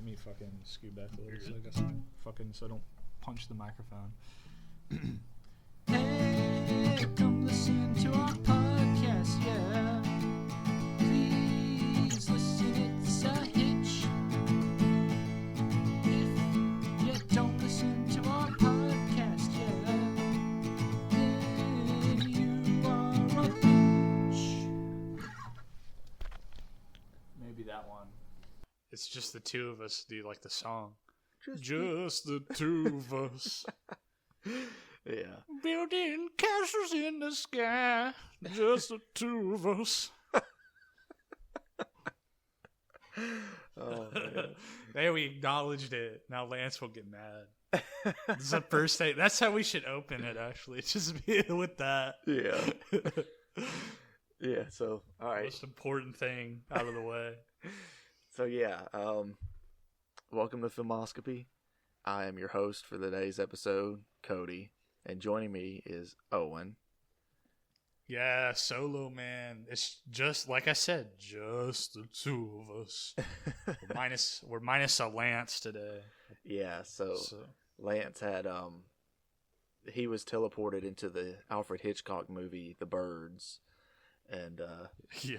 Let me fucking scoot back a little so I don't punch the microphone. Hey, come listen to our podcast, yeah. Please listen, it's a hitch. If you don't listen to our podcast, yeah, then you are a bitch. Maybe that one. It's just the two of us. Do you like the song? Just the two of us. Yeah. Building castles in the sky. Just the two of us. Oh, man. There, we acknowledged it. Now Lance will get mad. This is the first thing. That's how we should open it, actually. Just be with that. Yeah. Yeah, so, all right. Most important thing out of the way. So, yeah, welcome to Filmoscopy. I am your host for today's episode, Cody, and joining me is Owen. Yeah, solo man. It's just like I said, just the two of us. We're minus a Lance today. Yeah, so Lance had he was teleported into the Alfred Hitchcock movie The Birds, and yeah.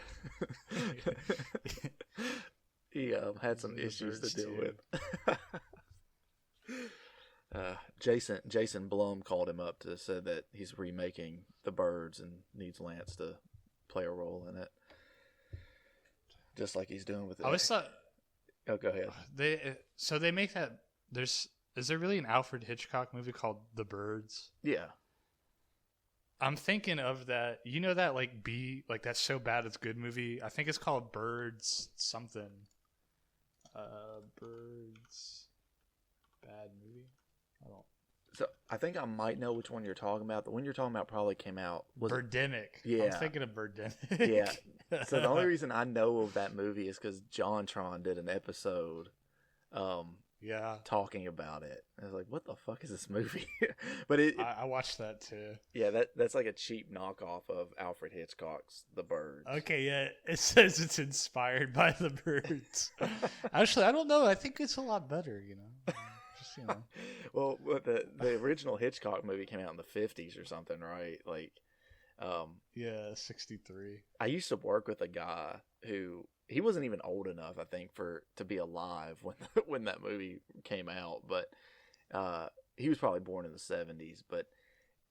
he had some issues to deal with. Jason Blum called him up to say that he's remaking The Birds and needs Lance to play a role in it, just like he's doing with it. I always thought. Oh, go ahead. They make that. Is there really an Alfred Hitchcock movie called The Birds? Yeah. I'm thinking of that. You know that that's so bad it's good movie. I think it's called Birds something. Birds. Bad movie. So I think I might know which one you're talking about. The one you're talking about probably came out. Birdemic. Yeah. I'm thinking of Birdemic. Yeah. So the only reason I know of that movie is because JonTron did an episode. Yeah. Talking about it. I was like, what the fuck is this movie? But I watched that too. Yeah, that's like a cheap knockoff of Alfred Hitchcock's The Birds. Okay, yeah. It says it's inspired by The Birds. Actually, I don't know. I think it's a lot better, you know. Just, you know. Well, the original Hitchcock movie came out in the 50s or something, right? Like, yeah, 63. I used to work with a guy who he wasn't even old enough, I think, to be alive when that movie came out, but he was probably born in the 70s, but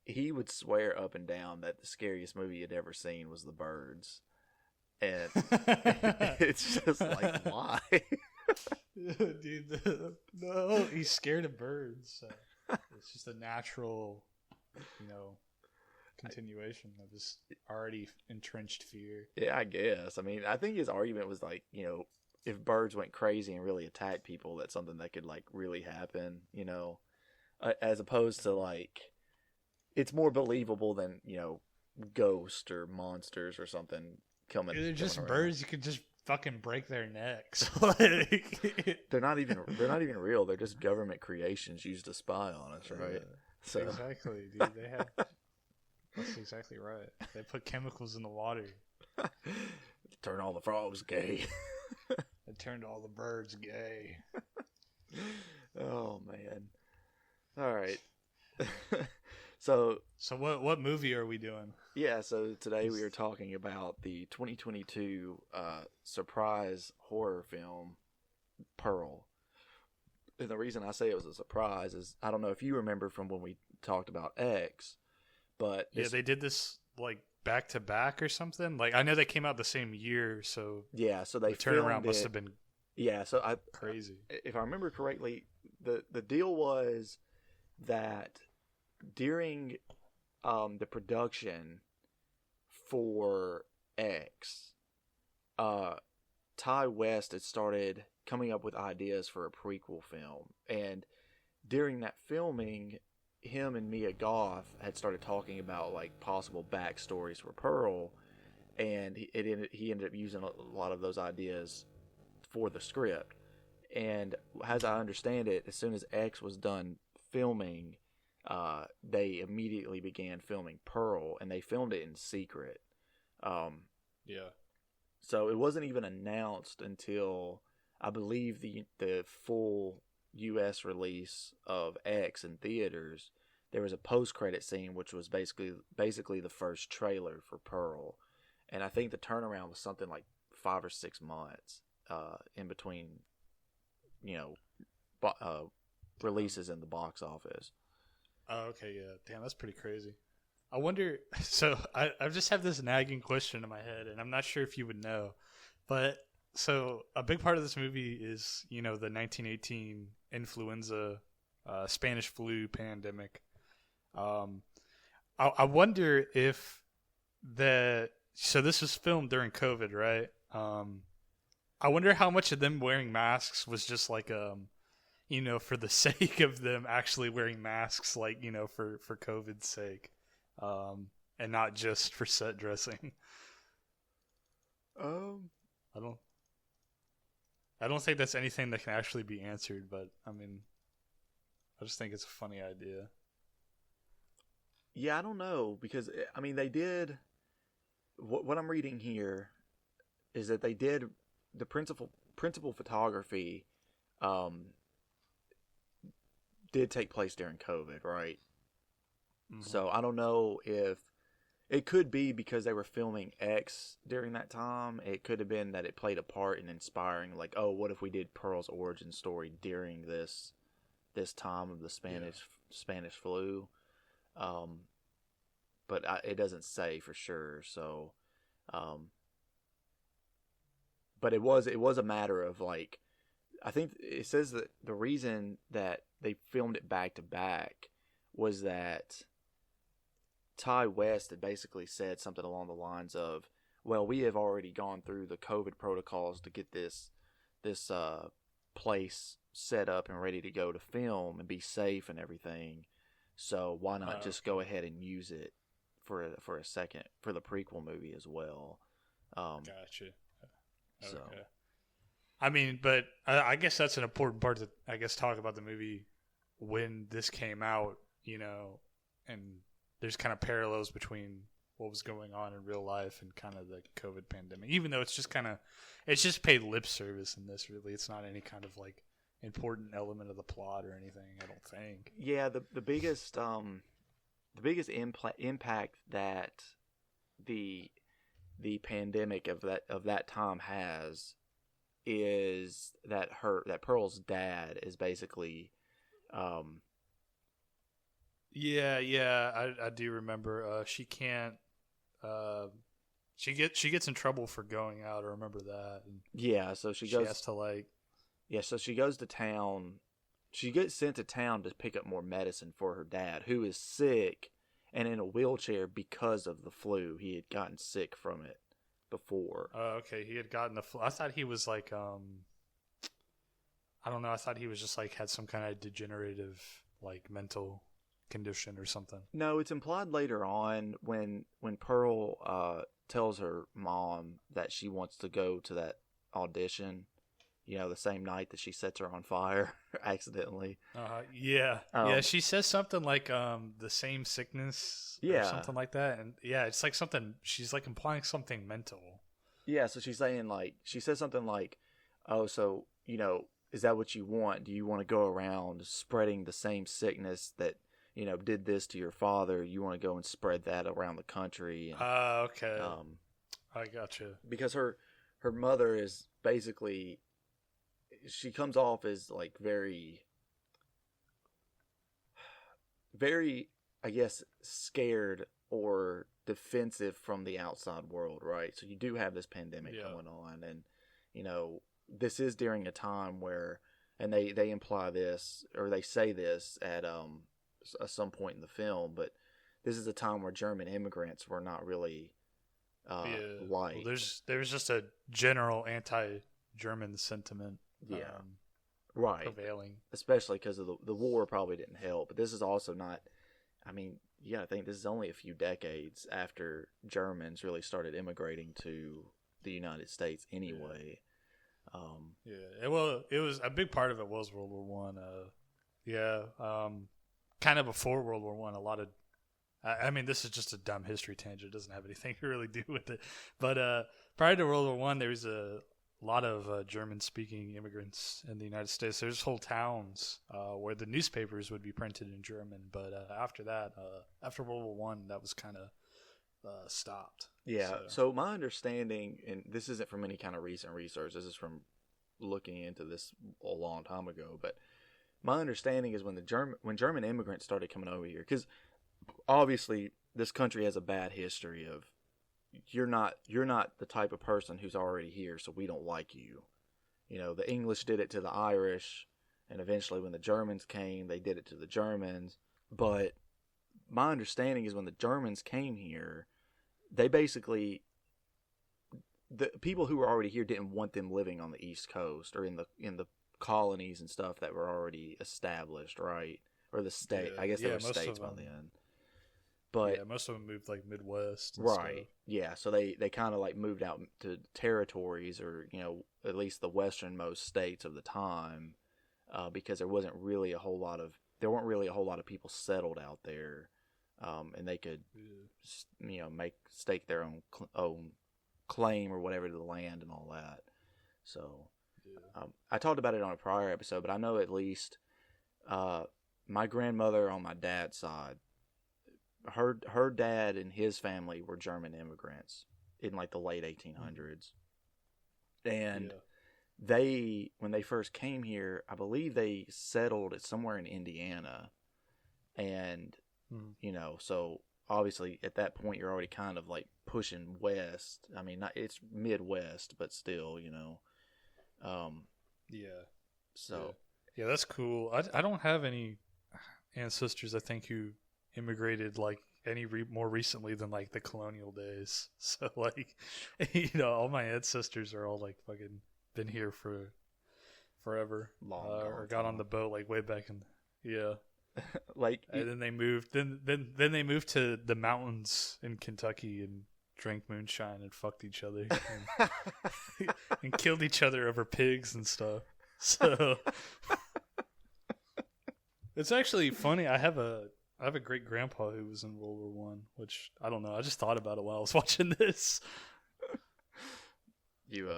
he would swear up and down that the scariest movie he'd ever seen was The Birds. And it's just like, why? Dude, no, he's scared of birds. So it's just a natural, continuation of his already entrenched fear. Yeah, I guess. I mean, I think his argument was like, if birds went crazy and really attacked people, that's something that could like really happen, as opposed to like, it's more believable than, ghosts or monsters or something coming. They're just around. birds. You could just fucking break their necks. They're not even real. They're just government creations used to spy on us, right? So exactly, dude. That's exactly right. They put chemicals in the water. Turn all the frogs gay. They turned all the birds gay. Oh man. All right. So what movie are we doing? Yeah, so today we are talking about the 2022 surprise horror film Pearl. And the reason I say it was a surprise is I don't know if you remember from when we talked about X, but yeah, they did this like back to back or something. Like I know they came out the same year, so yeah, so they the turnaround must have been crazy. If I remember correctly, the deal was that during the production for X, Ty West had started coming up with ideas for a prequel film, and during that filming, him and Mia Goth had started talking about like possible backstories for Pearl, and he ended up using a lot of those ideas for the script. And as I understand it, as soon as X was done filming, they immediately began filming Pearl, and they filmed it in secret. Yeah. So it wasn't even announced until I believe the full U.S. release of X in theaters, there was a post-credit scene which was basically the first trailer for Pearl, and I think the turnaround was something like 5 or 6 months in between, releases in the box office. Oh, okay, yeah. Damn, that's pretty crazy. I wonder. So I just have this nagging question in my head, and I'm not sure if you would know, but so a big part of this movie is the 1918 influenza, Spanish flu pandemic. I wonder if so this was filmed during COVID, right? I wonder how much of them wearing masks was just like for the sake of them actually wearing masks, like for COVID's sake, and not just for set dressing. I don't think that's anything that can actually be answered, but I mean, I just think it's a funny idea. Yeah, I don't know, because I mean they did. What I'm reading here is that they did the principal photography. Did take place during COVID, right? Mm-hmm. So I don't know if it could be because they were filming X during that time. It could have been that it played a part in inspiring, like, oh, what if we did Pearl's origin story during this time of the Spanish flu? But it doesn't say for sure. So, but it was a matter of like, I think it says that the reason that they filmed it back to back was that Ty West had basically said something along the lines of, well, we have already gone through the COVID protocols to get this place set up and ready to go to film and be safe and everything. So why not just go ahead and use it for a second for the prequel movie as well? Gotcha. So. Okay. I mean, but I guess that's an important part to talk about the movie when this came out, and there's kind of parallels between what was going on in real life and kind of the COVID pandemic. Even though it's just paid lip service in this. Really, it's not any kind of like important element of the plot or anything. I don't think. Yeah, the biggest impact that the pandemic of that time has is that Pearl's dad is basically I do remember she can't she gets in trouble for going out. I remember that. And so she has to so she goes to town. She gets sent to town to pick up more medicine for her dad, who is sick and in a wheelchair because of the flu. He had gotten sick from it before. Oh, okay. He had gotten the flu. I thought he was like, I don't know. I thought he was just like had some kind of degenerative, like mental condition or something. No, it's implied later on when Pearl tells her mom that she wants to go to that audition. The same night that she sets her on fire accidentally. She says something like the same sickness or something like that. And it's like something, she's like implying something mental. Yeah, so she's saying like, she says something like, oh, so, is that what you want? Do you want to go around spreading the same sickness that, did this to your father? You want to go and spread that around the country? Okay. I gotcha. Because her mother is basically, she comes off as like very, very, I guess, scared or defensive from the outside world, right? So you do have this pandemic going on, and this is during a time where, and they imply this, or they say this at some point in the film, but this is a time where German immigrants were not really liked. Well, there's just a general anti-German sentiment. Right. Prevailing. Especially because of the war probably didn't help. But this is also not, I mean, I think this is only a few decades after Germans really started immigrating to the United States anyway. Well, it was a big part of it was World War One. Kind of before World War One, a lot of, I mean, this is just a dumb history tangent. It doesn't have anything to really do with it. But prior to World War One, there was a lot of German-speaking immigrants in the United States. There's whole towns where the newspapers would be printed in German, but after that, after World War One, that was kind of stopped. Yeah. So my understanding, and this isn't from any kind of recent research. This is from looking into this a long time ago. But my understanding is when German immigrants started coming over here, because obviously this country has a bad history of you're not the type of person who's already here, so we don't like you. You know, the English did it to the Irish, and eventually when the Germans came, they did it to the Germans. But my understanding is when the Germans came here, they basically, the people who were already here didn't want them living on the East Coast or in the colonies and stuff that were already established, right? Or the state. I guess they were states by then. But yeah, most of them moved like Midwest. And right. Stuff. Yeah. So they kind of like moved out to territories, or at least the westernmost states of the time, because there weren't really a whole lot of people settled out there, and they could stake their own claim or whatever to the land and all that. So I talked about it on a prior episode, but I know at least my grandmother on my dad's side, her dad and his family were German immigrants in like the late 1800s. And they, when they first came here, I believe they settled it somewhere in Indiana. And, so obviously at that point you're already kind of like pushing west. I mean, it's Midwest, but still, So. Yeah, that's cool. I don't have any ancestors, I think, who immigrated like any more recently than like the colonial days. So like, all my ancestors are all like fucking been here for forever, or got on the boat like way back in, like, and then they moved. Then they moved to the mountains in Kentucky and drank moonshine and fucked each other and killed each other over pigs and stuff. So it's actually funny. I have a great grandpa who was in World War One, which I don't know. I just thought about it while I was watching this. You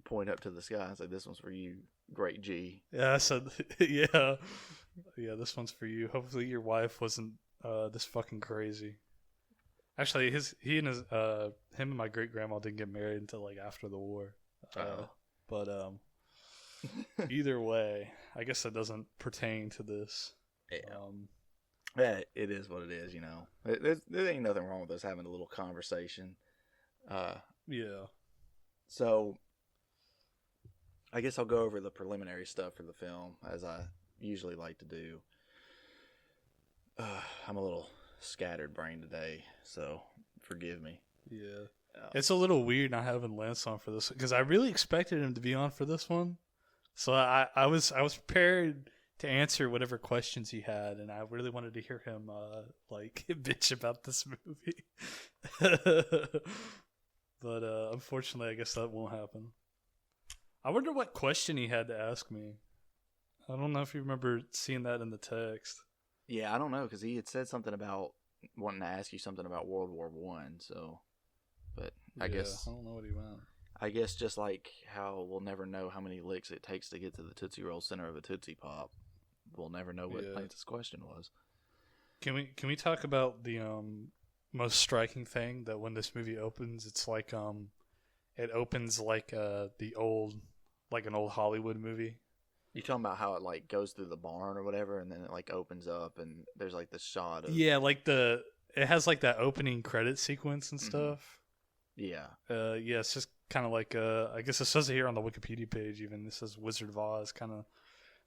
point up to the sky and say, "This one's for you, great G." Yeah, I said, yeah, this one's for you. Hopefully your wife wasn't this fucking crazy. Actually, him and my great grandma didn't get married until like after the war. But either way, I guess that doesn't pertain to this. Yeah, it is what it is. There ain't nothing wrong with us having a little conversation. So I guess I'll go over the preliminary stuff for the film, as I usually like to do. I'm a little scattered brain today, so forgive me. Yeah. It's a little weird not having Lance on for this, because I really expected him to be on for this one. So I was prepared to answer whatever questions he had, and I really wanted to hear him bitch about this movie. But unfortunately, I guess that won't happen. I wonder what question he had to ask me. I don't know if you remember seeing that in the text. Yeah, I don't know, because he had said something about wanting to ask you something about World War One. So, but I guess I don't know what he meant. I guess just like how we'll never know how many licks it takes to get to the Tootsie Roll center of a Tootsie Pop, we'll never know what Lance's question was. Can we talk about the most striking thing, that when this movie opens, it's like it opens like an old Hollywood movie. You talking about how it like goes through the barn or whatever, and then it like opens up and there's like the shot of it has like that opening credit sequence and stuff. Yeah. It's just kind of like I guess it says it here on the Wikipedia page. Even this says Wizard of Oz kind of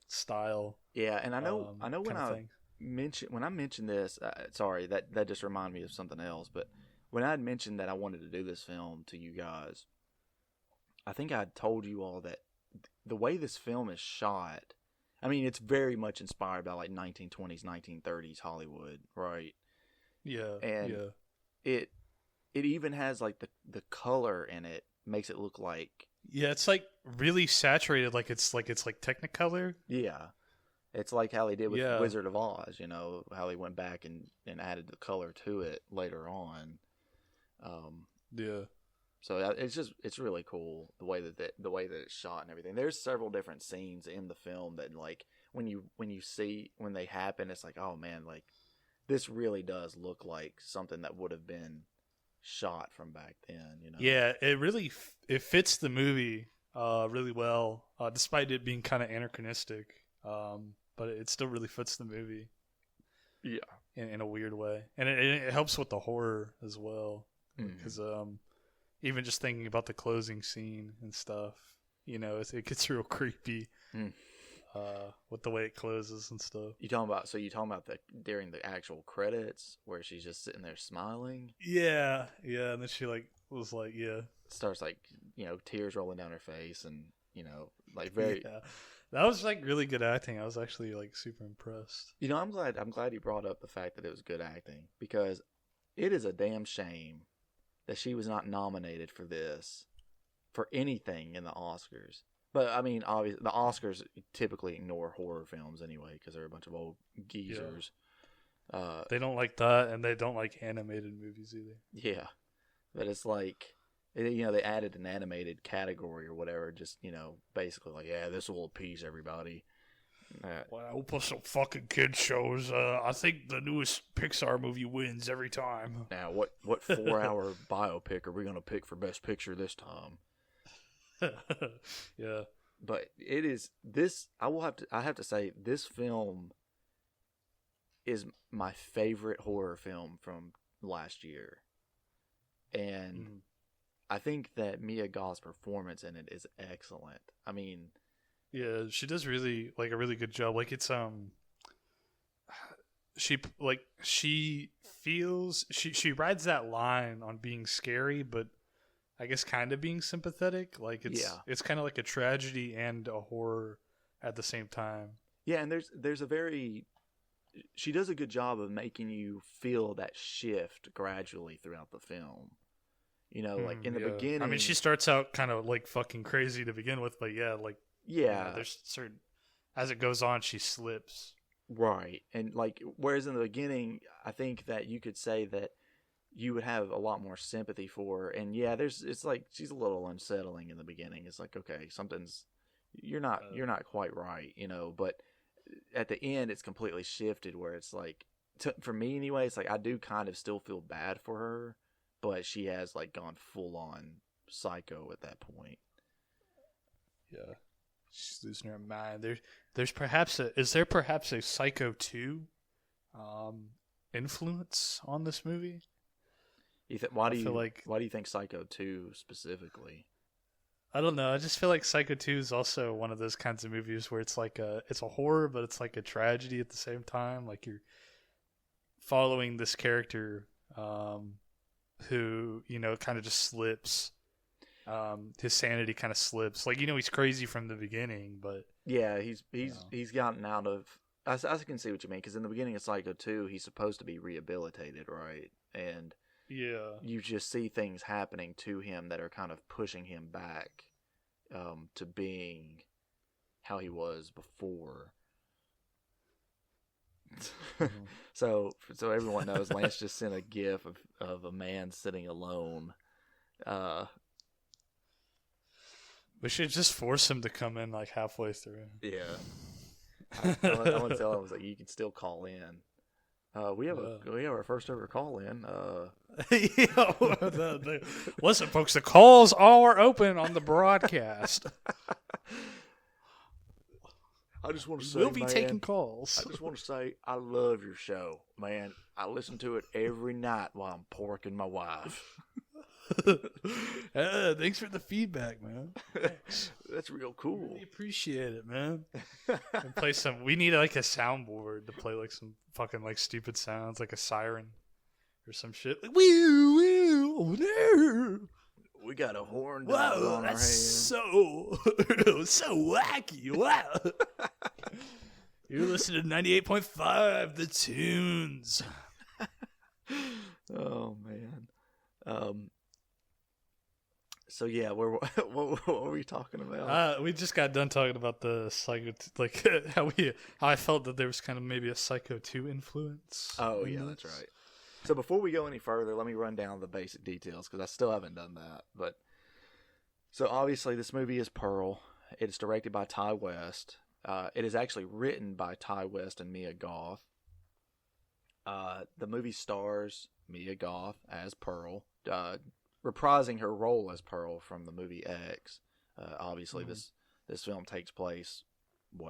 style. Yeah, and I know when I mentioned this, sorry, that just reminded me of something else. But when I had mentioned that I wanted to do this film to you guys, I think I had told you all that the way this film is shot, I mean, it's very much inspired by like 1920s, 1930s Hollywood, right? Yeah, and it even has like the color in it makes it look like it's like really saturated, like it's Technicolor. Yeah, it's like how they did with Wizard of Oz, how they went back and added the color to it later on. So it's really cool the way that it's shot and everything. There's several different scenes in the film that like when you see when they happen, it's like, oh man, like this really does look like something that would have been shot from back then. You know? Yeah, it really it fits the movie really well, despite it being kind of anachronistic. But it still really fits the movie. Yeah, in a weird way, and it helps with the horror as well, because even just thinking about the closing scene and stuff, you know, it gets real creepy with the way it closes and stuff. You talking about during the actual credits where she's just sitting there smiling? Yeah, and then she starts like, you know, tears rolling down her face, and you know, like very. Yeah. That was like really good acting. I was actually like super impressed. You know, I'm glad you brought up the fact that it was good acting, because it is a damn shame that she was not nominated for this for anything in the Oscars. But I mean, obviously, the Oscars typically ignore horror films anyway because they're a bunch of old geezers. Yeah. They don't like that, and they don't like animated movies either. Yeah, but it's like, you know, they added an animated category or whatever, just, you know, basically like, yeah, this will appease everybody. Well, I hope some fucking kid shows. I think the newest Pixar movie wins every time. Now, what 4-hour biopic are we gonna pick for Best Picture this time? Yeah, but it is this. I have to say, this film is my favorite horror film from last year, and I think that Mia Goth's performance in it is excellent. I mean, yeah, she does really like a really good job. Like it's she feels she rides that line on being scary, but I guess kind of being sympathetic. Like it's kind of like a tragedy and a horror at the same time. Yeah, and she does a good job of making you feel that shift gradually throughout the film. You know, like in the beginning. I mean, she starts out kind of like fucking crazy to begin with, but there's certain, as it goes on, she slips. Right. And like, whereas in the beginning, I think that you could say that you would have a lot more sympathy for her. And yeah, it's like, she's a little unsettling in the beginning. It's like, okay, you're not quite right, you know, but at the end, it's completely shifted where it's like, for me anyway, it's like, I do kind of still feel bad for her, but she has like gone full on psycho at that point. Yeah. She's losing her mind. Is there perhaps a Psycho 2 influence on this movie? Why do you think Psycho 2 specifically? I don't know. I just feel like Psycho 2 is also one of those kinds of movies where it's like it's a horror, but it's like a tragedy at the same time. Like you're following this character who, you know, kind of just slips. His sanity kind of slips. Like, you know, he's crazy from the beginning, but yeah, he's gotten out of. I can see what you mean, because in the beginning of Psycho 2, he's supposed to be rehabilitated, right? And yeah, you just see things happening to him that are kind of pushing him back to being how he was before. So everyone knows, Lance just sent a gif of a man sitting alone. We should just force him to come in like halfway through. Yeah. I want to tell him, I was like, you can still call in. We have our first ever call in. Listen, folks, the calls are open on the broadcast. I just want to say, we'll be taking calls. I just want to say, I love your show, man. I listen to it every night while I'm porking my wife. Thanks for the feedback, man. That's real cool. Really appreciate it, man. We need like a soundboard to play like some fucking like stupid sounds, like a siren or some shit. Like, woo, woo, oh, no. We got a horn. Whoa, on that's our hand. so wacky. Wow. You're listening to 98.5, The Tunes. Oh man. So yeah, what were we talking about? We just got done talking about the Psycho, like how I felt that there was kind of maybe a Psycho 2 influence. Oh yeah, that's right. So before we go any further, let me run down the basic details because I still haven't done that. But so obviously this movie is Pearl. It is directed by Ty West. It is actually written by Ty West and Mia Goth. The movie stars Mia Goth as Pearl, reprising her role as Pearl from the movie X. Obviously, this film takes place,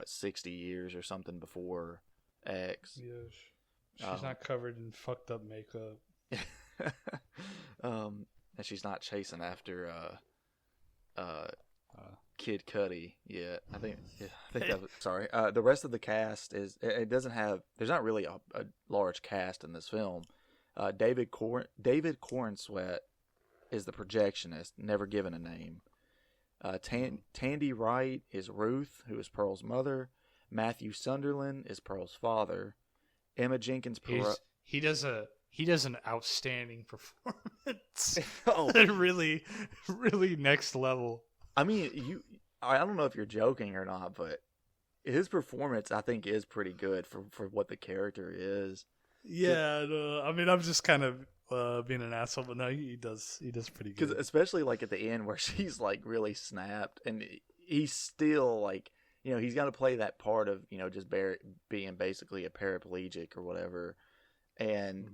60 years or something before X. Yeah, she's not covered in fucked up makeup. And she's not chasing after Kid Cudi yet. I think that was, sorry. The rest of the cast there's not really a large cast in this film. David Cornsweet is the projectionist, never given a name. Tandy Wright is Ruth, who is Pearl's mother. Matthew Sunderland is Pearl's father. Emma Jenkins Perot. He does an outstanding performance. Oh, really, really next level. I mean, I don't know if you're joking or not, but his performance, I think, is pretty good for what the character is. Yeah, no, I mean, I'm just kind of being an asshole, but no, he does pretty good. Because especially like at the end where she's like really snapped, and he's still like, he's got to play that part of just being basically a paraplegic or whatever, and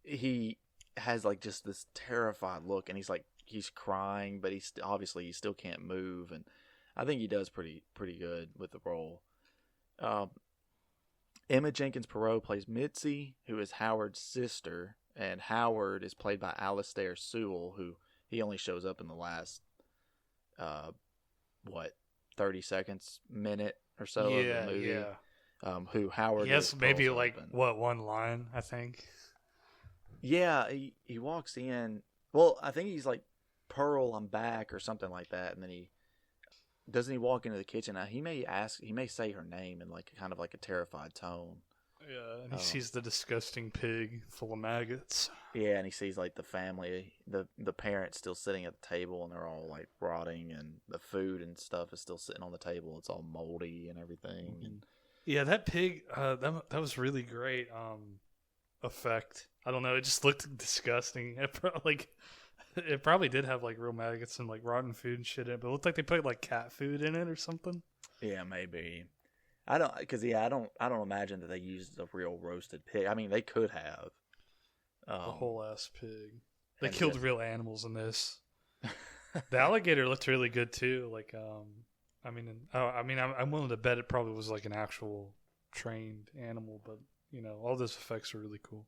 he has like just this terrified look, and he's crying, but obviously he still can't move, and I think he does pretty good with the role. Emma Jenkins Perot plays Mitzi, who is Howard's sister, and Howard is played by Alistair Sewell, who he only shows up in the last 30 seconds, minute or so of the movie. Yeah. Who Howard? Yes, maybe Pearl's like husband. one line, I think. Yeah, he walks in. Well, I think he's like, Pearl, I'm back, or something like that, and then he walk into the kitchen. Now, he may say her name in like kind of like a terrified tone. Yeah, and he sees the disgusting pig full of maggots. Yeah, and he sees like the family, the parents still sitting at the table, and they're all like rotting, and the food and stuff is still sitting on the table. It's all moldy and everything. And yeah, that pig, that was really great effect. I don't know, it just looked disgusting. It probably did have like real maggots and like rotten food and shit in it, but it looked like they put like cat food in it or something. Yeah, maybe. I don't imagine that they used a real roasted pig. I mean, they could have. A whole ass pig. They killed real animals in this. The alligator looked really good too. Like, I'm willing to bet it probably was like an actual trained animal, but all those effects are really cool.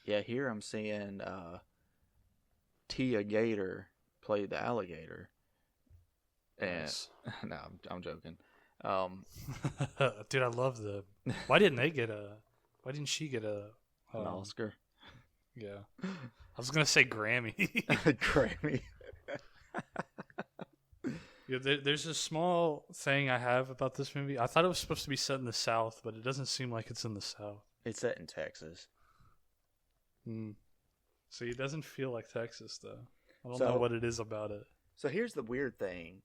Yeah, here I'm seeing Tia Gator played the alligator. And Nice. no, I'm joking. Dude, I love why didn't she get an Oscar? Yeah. I was going to say Grammy. Grammy. Yeah, there's a small thing I have about this movie. I thought it was supposed to be set in the South, but it doesn't seem like it's in the South. It's set in Texas. See, it doesn't feel like Texas, though. I don't know what it is about it. So here's the weird thing.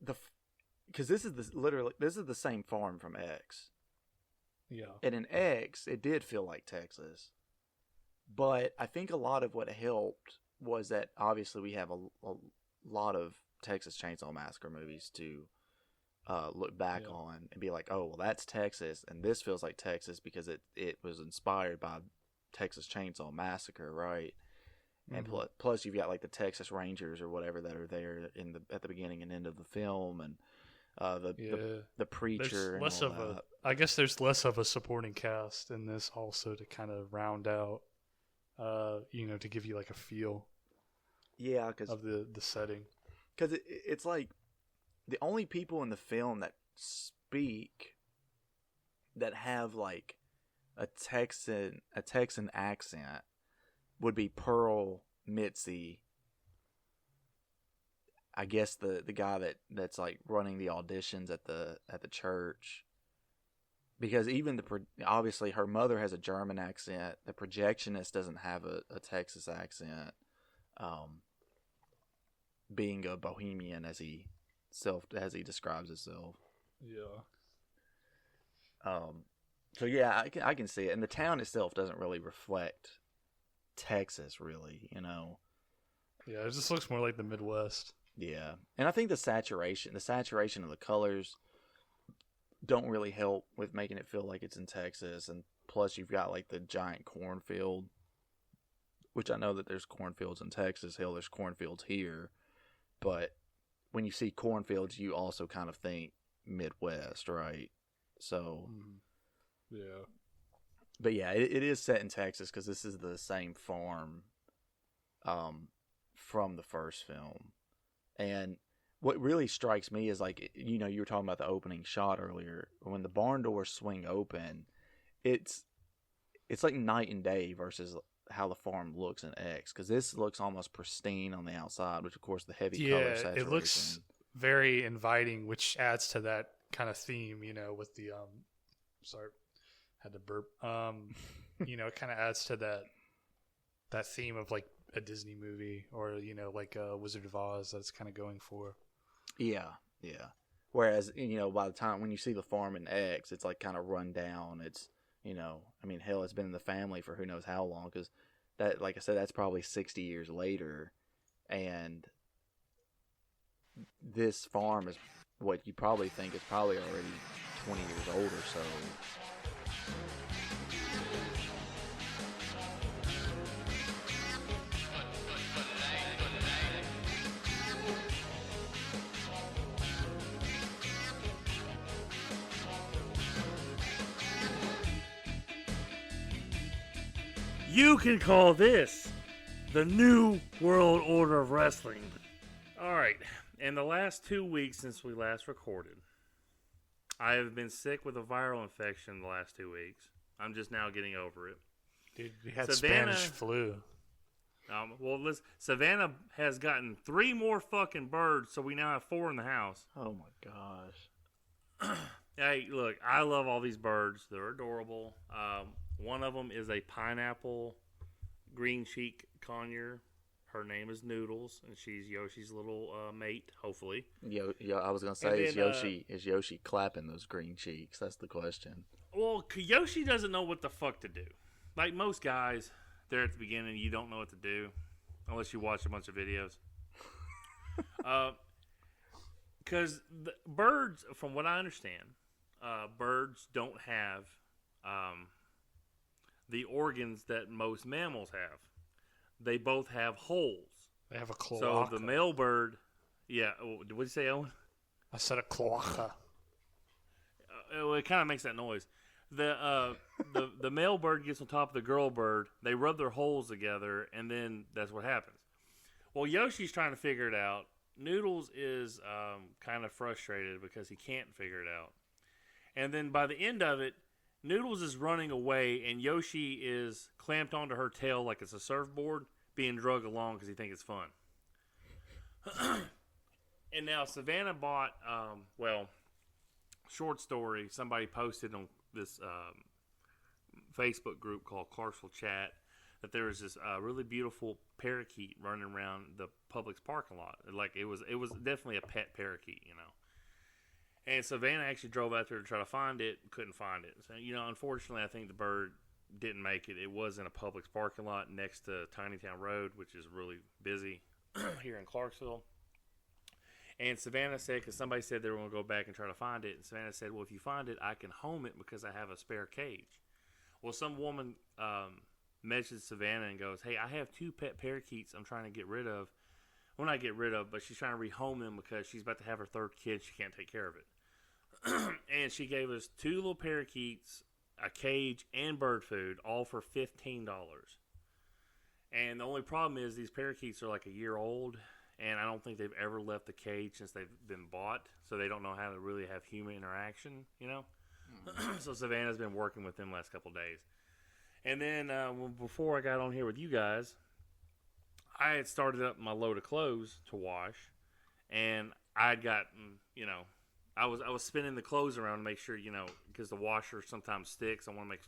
Because this is the same farm from X. Yeah. And in X, it did feel like Texas. But I think a lot of what helped was that obviously we have a lot of Texas Chainsaw Massacre movies to look back on and be like, oh, well, that's Texas, and this feels like Texas because it was inspired by Texas Chainsaw Massacre, right? And plus you've got like the Texas Rangers or whatever that are there at the beginning and end of the film, and the preacher. And less all of that. I guess there's less of a supporting cast in this also to kind of round out, to give you like a feel. Yeah, because of the setting. Because it's like the only people in the film that speak that have like a Texan accent would be Pearl, Mitzi. I guess the guy that's like running the auditions at the church, because even obviously her mother has a German accent. The projectionist doesn't have a Texas accent, being a bohemian as he describes himself. Yeah. So yeah, I can see it, and the town itself doesn't really reflect Texas, really, you know. Yeah, it just looks more like the Midwest. Yeah, and I think the saturation of the colors don't really help with making it feel like it's in Texas. And plus, you've got like the giant cornfield, which I know that there's cornfields in Texas. Hell, there's cornfields here, but when you see cornfields, you also kind of think Midwest, right? So, yeah. But yeah, it is set in Texas because this is the same farm from the first film. And what really strikes me is, like, you know, you were talking about the opening shot earlier. When the barn doors swing open, it's like night and day versus how the farm looks in X. Because this looks almost pristine on the outside, which, of course, the heavy color saturation. It looks very inviting, which adds to that kind of theme, you know, with the sorry, had to burp. You know, it kind of adds to that theme of like a Disney movie, or, you know, like Wizard of Oz that's kind of going for. Yeah. Whereas, you know, by the time when you see the farm in X, it's like kind of run down. It's, you know, I mean, hell, it's been in the family for who knows how long, because that, like I said, that's probably 60 years later, and this farm is what you probably think is probably already 20 years old or so. You can call this the New World Order of Wrestling. Alright, in the last 2 weeks since we last recorded, I have been sick with a viral infection the last 2 weeks. I'm just now getting over it. Dude, we had Savannah, Spanish flu. Well, listen, Savannah has gotten 3 more fucking birds, so we now have 4 in the house. Oh my gosh. Hey, look, I love all these birds. They're adorable. One of them is a pineapple green cheek conure. Her name is Noodles, and she's Yoshi's little mate, hopefully. I was gonna say, is Yoshi clapping those green cheeks? That's the question. Well, Yoshi doesn't know what the fuck to do. Like most guys, they're at the beginning, you don't know what to do unless you watch a bunch of videos. Because birds, from what I understand, birds don't have the organs that most mammals have. They both have holes. They have a cloaca. So the male bird, yeah. What did you say, Owen? I said a cloaca. It kind of makes that noise. The male bird gets on top of the girl bird. They rub their holes together, and then that's what happens. Well, Yoshi's trying to figure it out. Noodles is kind of frustrated because he can't figure it out. And then by the end of it, Noodles is running away, and Yoshi is clamped onto her tail like it's a surfboard, being dragged along because he thinks it's fun. And now Savannah bought, short story, somebody posted on this Facebook group called Clarksville Chat that there was this really beautiful parakeet running around the Publix parking lot. Like it was definitely a pet parakeet, you know. And Savannah actually drove out there to try to find it, couldn't find it. So, you know, unfortunately, I think the bird didn't make it. It was in a Publix parking lot next to Tiny Town Road, which is really busy here in Clarksville. And Savannah said, because somebody said they were going to go back and try to find it, and Savannah said, well, if you find it, I can home it because I have a spare cage. Well, some woman messaged Savannah and goes, hey, I have 2 pet parakeets I'm trying to get rid of. Well, not get rid of, but she's trying to rehome them because she's about to have her 3rd kid. She can't take care of it. And she gave us 2 little parakeets, a cage, and bird food, all for $15. And the only problem is these parakeets are like a year old, and I don't think they've ever left the cage since they've been bought, so they don't know how to really have human interaction, you know? So Savannah's been working with them the last couple of days. And then before I got on here with you guys, I had started up my load of clothes to wash, and I had gotten, you know, I was spinning the clothes around to make sure, you know, because the washer sometimes sticks. I want to make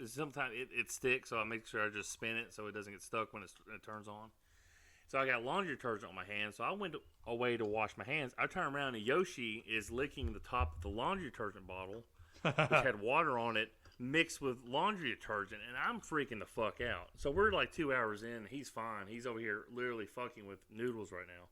sometimes it sticks, so I make sure I just spin it so it doesn't get stuck when it turns on. So I got laundry detergent on my hands, so I went away to wash my hands. I turn around and Yoshi is licking the top of the laundry detergent bottle, which had water on it, mixed with laundry detergent, and I'm freaking the fuck out. So we're like 2 hours in, and he's fine. He's over here literally fucking with noodles right now.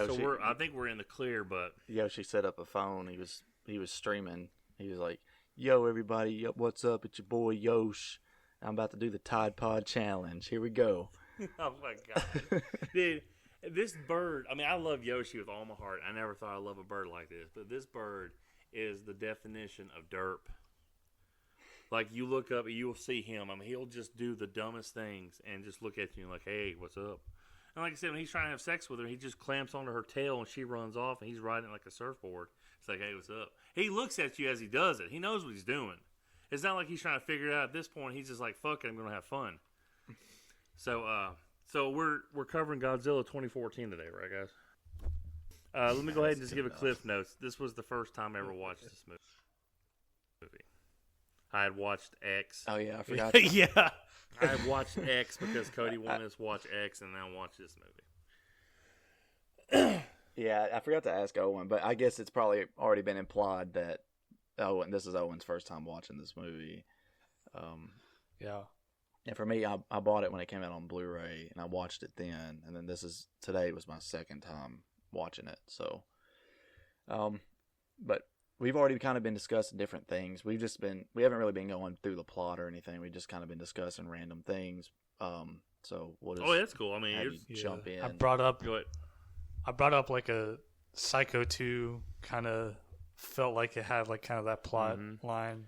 So I think we're in the clear, but Yoshi set up a phone. He was streaming. He was like, "Yo, everybody, yo, what's up? It's your boy Yosh. I'm about to do the Tide Pod challenge. Here we go." oh my god, dude! This bird. I mean, I love Yoshi with all my heart. I never thought I'd love a bird like this, but this bird is the definition of derp. Like, you look up and you'll see him. I mean, he'll just do the dumbest things and just look at you and like, "Hey, what's up?" And like I said, when he's trying to have sex with her, he just clamps onto her tail and she runs off and he's riding it like a surfboard. It's like, "Hey, what's up?" He looks at you as he does it. He knows what he's doing. It's not like he's trying to figure it out at this point. He's just like, "Fuck it, I'm going to have fun." So we're covering Godzilla 2014 today, right, guys? Let me go ahead and just give a cliff notes. This was the first time I ever watched this movie. I had watched X. Oh yeah, I forgot. Yeah. I had watched X because Cody wanted us to watch X, and then I watched this movie. Yeah, I forgot to ask Owen, but I guess it's probably already been implied that this is Owen's first time watching this movie. Yeah. And for me, I bought it when it came out on Blu-ray, and I watched it then. And then today was my second time watching it. So, but we've already kind of been discussing different things. We haven't really been going through the plot or anything. We've just kind of been discussing random things. So we'll just that's cool. I mean, jump in. I brought up go ahead. like a Psycho 2 kind of felt like it had like kind of that plot line.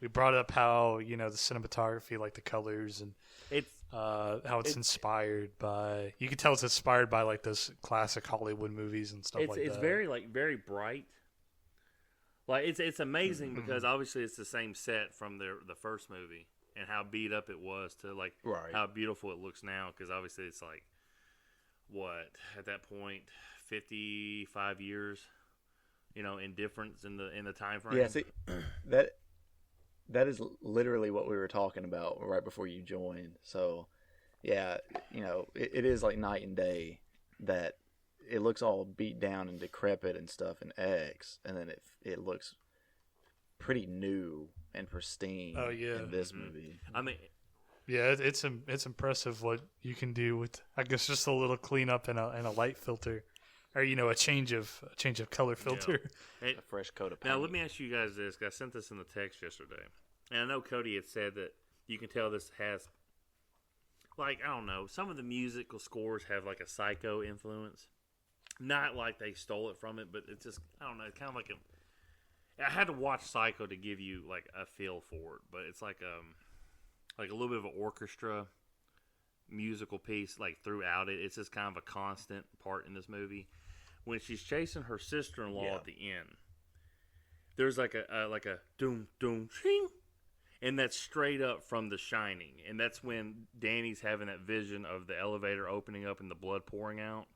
We brought up how, the cinematography, like the colors and It's how it's inspired by, you can tell it's inspired by like those classic Hollywood movies and stuff like that. It's very bright. Like it's amazing because obviously it's the same set from the first movie and how beat up it was to like how beautiful it looks now, because obviously it's like what at that point 55 years, in difference in the time frame. Yeah, see that is literally what we were talking about right before you joined. So yeah, it is like night and day that it looks all beat down and decrepit and stuff in X, and then it looks pretty new and pristine in this movie. I mean, yeah, it's impressive what you can do with, I guess, just a little cleanup and a light filter, or a change of color filter. Yeah. A fresh coat of paint. Now let me ask you guys this. 'Cause I sent this in the text yesterday, and I know Cody had said that you can tell this has, like, I don't know, some of the musical scores have like a Psycho influence. Not like they stole it from it, but it's just, I don't know, it's kind of like I had to watch Psycho to give you like a feel for it, but it's like a little bit of an orchestra musical piece like throughout it. It's just kind of a constant part in this movie. When she's chasing her sister-in-law at the end, there's like a doom doom ching, and that's straight up from The Shining, and that's when Danny's having that vision of the elevator opening up and the blood pouring out.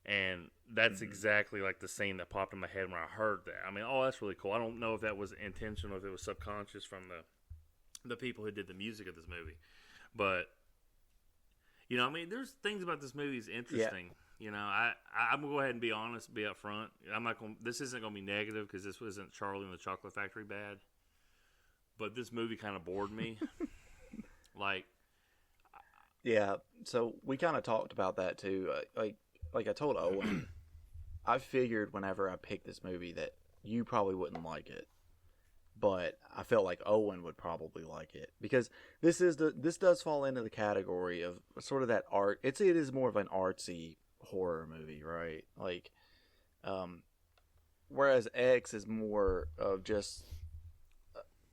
And that's exactly like the scene that popped in my head when I heard that. I mean, that's really cool. I don't know if that was intentional, if it was subconscious from the people who did the music of this movie. But, I mean, there's things about this movie is interesting. Yeah. I'm going to go ahead and be honest, be up front. This isn't going to be negative because this wasn't Charlie and the Chocolate Factory bad. But this movie kind of bored me. Yeah, so we kind of talked about that too. Like I told Owen, I figured whenever I picked this movie that you probably wouldn't like it, but I felt like Owen would probably like it because this does fall into the category of sort of that art. It is more of an artsy horror movie, right? Like, whereas X is more of just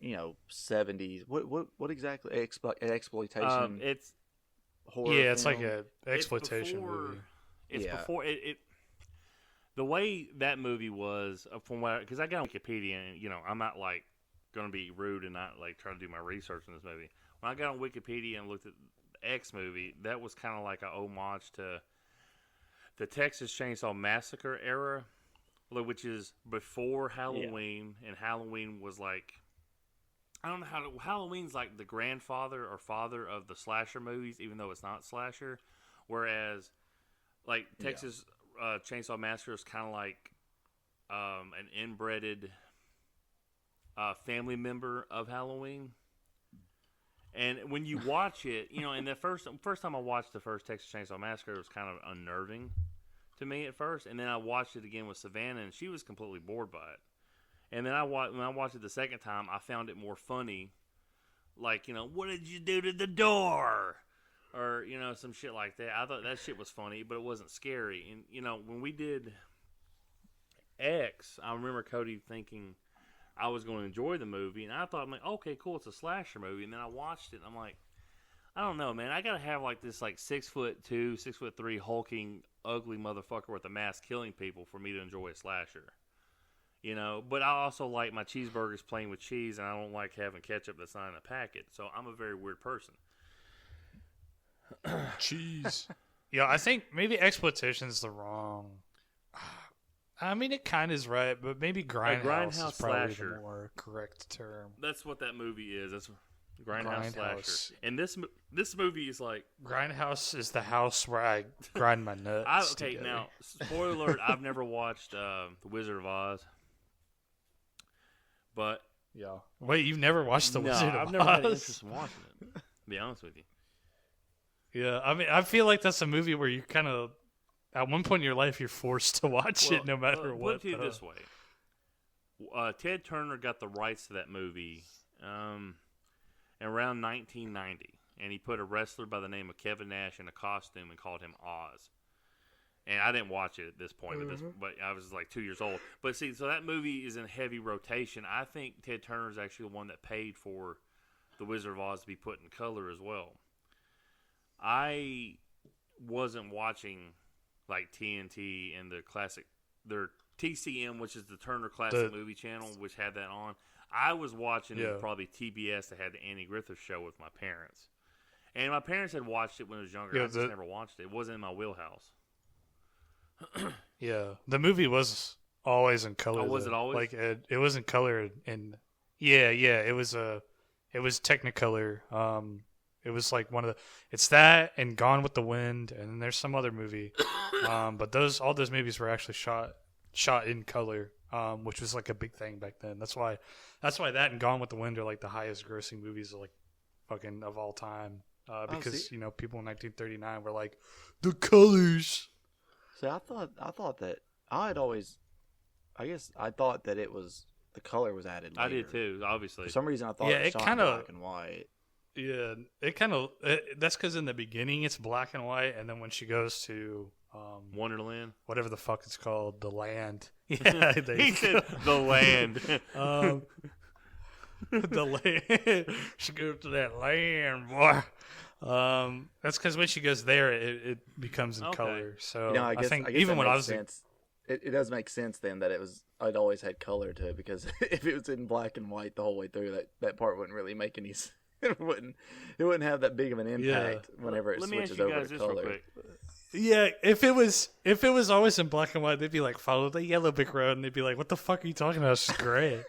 70s. What exactly exploitation? It's horror. Yeah, it's film? like a exploitation movie. It's before it. The way that movie was, from what, because I got on Wikipedia, and I'm not like going to be rude and not like try to do my research in this movie. When I got on Wikipedia and looked at the X movie, that was kind of like an homage to the Texas Chainsaw Massacre era, which is before Halloween, and Halloween was like, I don't know Halloween's like the grandfather or father of the slasher movies, even though it's not slasher, whereas like Texas Chainsaw Massacre is kind of like an inbreded family member of Halloween. And when you watch it, and the first time I watched the first Texas Chainsaw Massacre, it was kind of unnerving to me at first. And then I watched it again with Savannah, and she was completely bored by it. And then when I watched it the second time, I found it more funny. Like, what did you do to the door? Or, some shit like that. I thought that shit was funny, but it wasn't scary. And, when we did X, I remember Cody thinking I was going to enjoy the movie, and I thought, I'm like, okay, cool, it's a slasher movie. And then I watched it, and I'm like, I don't know, man. I got to have like this 6'2", 6'3", hulking, ugly motherfucker with a mask killing people for me to enjoy a slasher. But I also like my cheeseburgers plain with cheese, and I don't like having ketchup that's not in a packet. So I'm a very weird person. Cheese. Yeah, I think maybe exploitation's the wrong. I mean, it kind of is right, but maybe grindhouse is probably slasher. the more correct term. That's what that movie is. That's grindhouse slasher. And this movie is like grindhouse is the house where I grind my nuts. Okay, now spoiler alert: I've never watched The Wizard of Oz, but yeah. Wait, you've never watched The Wizard of Oz? I've never had an interest in watching it. To be honest with you. Yeah, I mean, I feel like that's a movie where you kind of. At one point in your life, you're forced to watch it no matter what. Put it this way. Ted Turner got the rights to that movie around 1990. And he put a wrestler by the name of Kevin Nash in a costume and called him Oz. And I didn't watch it at this point, but I was like 2 years old. But see, so that movie is in heavy rotation. I think Ted Turner is actually the one that paid for The Wizard of Oz to be put in color as well. I wasn't watching like TNT and the classic, their TCM, which is the Turner Classic Movie Channel, which had that on. I was watching probably TBS that had the Andy Griffith Show with my parents. And my parents had watched it when I was younger. I just never watched it. It wasn't in my wheelhouse. Yeah. The movie was always in color. Oh, was it always? Like, it was in color. Yeah. It was Technicolor. It was like it's that and Gone with the Wind, and then there's some other movie. But all those movies were actually shot in color, which was like a big thing back then. That's why that and Gone with the Wind are like the highest grossing movies of like fucking of all time. Because people in 1939 were like the colors. See, I thought that I thought that it was the color was added later. I did too, obviously. For some reason, I thought it shot in black and white. Yeah, that's because in the beginning it's black and white, and then when she goes to Wonderland, whatever the fuck it's called, the land. Yeah, he said the land. The land. She goes to that land, boy. That's because when she goes there, it becomes in color. So I guess even when I was it does make sense then that I'd always had color to it, because if it was in black and white the whole way through, that part wouldn't really make any sense. It wouldn't have that big of an impact whenever it switches over to color. Yeah, if it was always in black and white, they'd be like, follow the yellow brick road, and they'd be like, what the fuck are you talking about? It's just gray.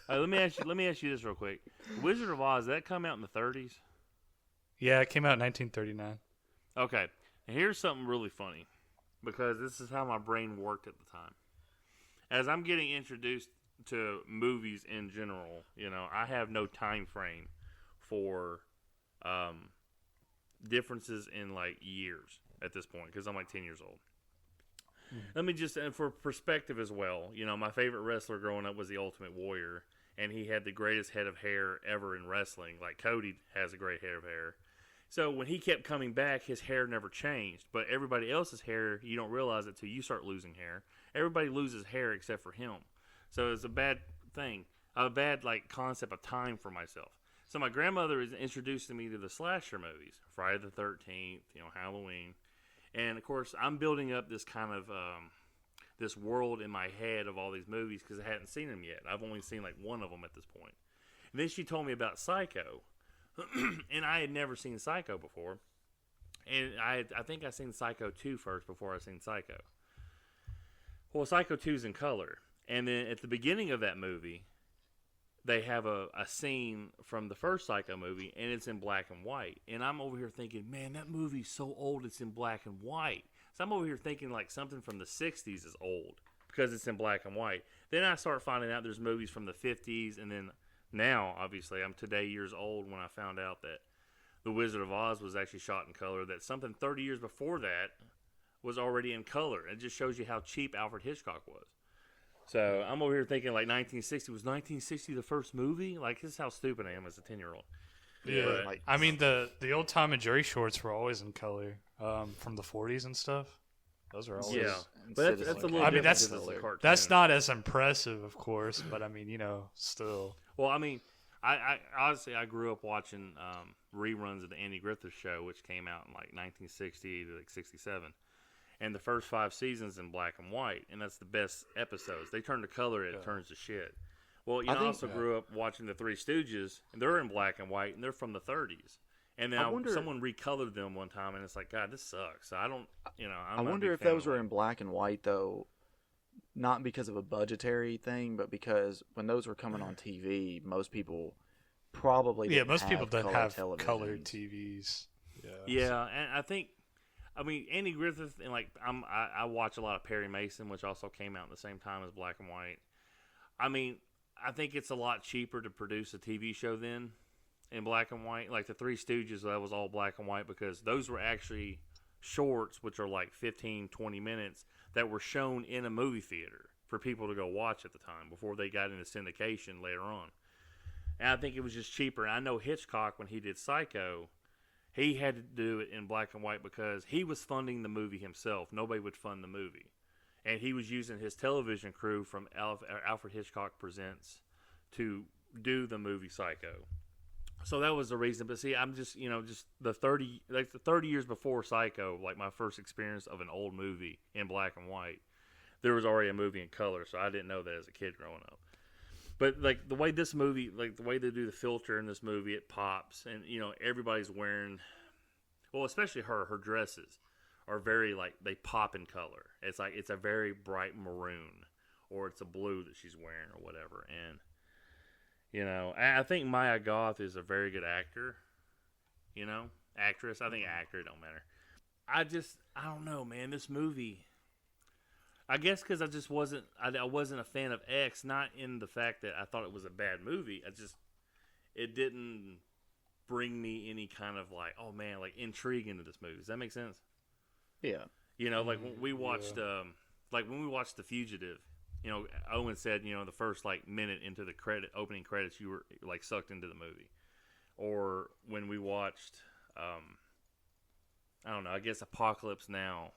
Let me ask you this real quick. Wizard of Oz, did that come out in the 30s? Yeah, it came out in 1939. Okay, and here's something really funny, because this is how my brain worked at the time. As I'm getting introduced to movies in general, I have no time frame for differences in like years at this point, because I'm like 10 years old. Let me just, and for perspective as well, my favorite wrestler growing up was the Ultimate Warrior, and he had the greatest head of hair ever in wrestling. Like Cody has a great head of hair. So when he kept coming back, his hair never changed. But everybody else's hair, you don't realize it till you start losing hair. Everybody loses hair except for him. So it's a bad thing, a bad concept of time for myself. So my grandmother is introducing me to the slasher movies, Friday the 13th, Halloween. And, of course, I'm building up this kind of this world in my head of all these movies because I hadn't seen them yet. I've only seen one of them at this point. And then she told me about Psycho. And I had never seen Psycho before. And I think I seen Psycho 2 first before I seen Psycho. Well, Psycho 2's in color. And then at the beginning of that movie, they have a scene from the first Psycho movie, and it's in black and white. And I'm over here thinking, man, that movie's so old it's in black and white. So I'm over here thinking something from the 60s is old because it's in black and white. Then I start finding out there's movies from the 50s, and then now, obviously, I'm today years old when I found out that The Wizard of Oz was actually shot in color, that something 30 years before that was already in color. It just shows you how cheap Alfred Hitchcock was. So I'm over here thinking like 1960. Was 1960 the first movie? Like, this is how stupid I am as a 10-year-old. Yeah, Like, I mean the old Tom and Jerry shorts were always in color, from the 40s and stuff. Those are always. Yeah, and but that's a Citizen little I mean, different that's- because it's a cartoon. That's not as impressive, of course, but I mean, still. Well, I mean, I honestly I grew up watching reruns of the Andy Griffith Show, which came out in like 1960 to like 67, and the first 5 seasons in black and white, and that's the best episodes. They turn to color, it turns to shit. Well, I also grew up watching the Three Stooges, and they're in black and white, and they're from the 30s. And then someone recolored them one time, and it's like, God, this sucks. So I don't, I wonder if those were in black and white, though, not because of a budgetary thing, but because when those were coming on TV, most people probably didn't most people don't have televisions. colored TVs. Yeah, and I think, Andy Griffith, and like I watch a lot of Perry Mason, which also came out at the same time as black and white. I think it's a lot cheaper to produce a TV show then in black and white. Like the Three Stooges, that was all black and white because those were actually shorts, which are like 15, 20 minutes, that were shown in a movie theater for people to go watch at the time before they got into syndication later on. And I think it was just cheaper. I know Hitchcock, when he did Psycho, he had to do it in black and white because he was funding the movie himself. Nobody would fund the movie. And he was using his television crew from Alfred Hitchcock Presents to do the movie Psycho. So that was the reason. But see, I'm just, just the 30 years before Psycho, like my first experience of an old movie in black and white, there was already a movie in color. So I didn't know that as a kid growing up. But like the way this movie, like the way they do the filter in this movie, it pops. And, everybody's wearing, well, especially her dresses are very, like, they pop in color. It's like, it's a very bright maroon, or it's a blue that she's wearing or whatever. And, I think Maya Goth is a very good actor, actress. I think actor, don't matter. I don't know, man, this movie, I guess because I just wasn't a fan of X, not in the fact that I thought it was a bad movie. It didn't bring me any kind of like, oh man, like intrigue into this movie. Does that make sense? Yeah. Like when we watched, The Fugitive, Owen said, the first like minute into the opening credits, you were like sucked into the movie. Or when we watched, I don't know, I guess Apocalypse Now,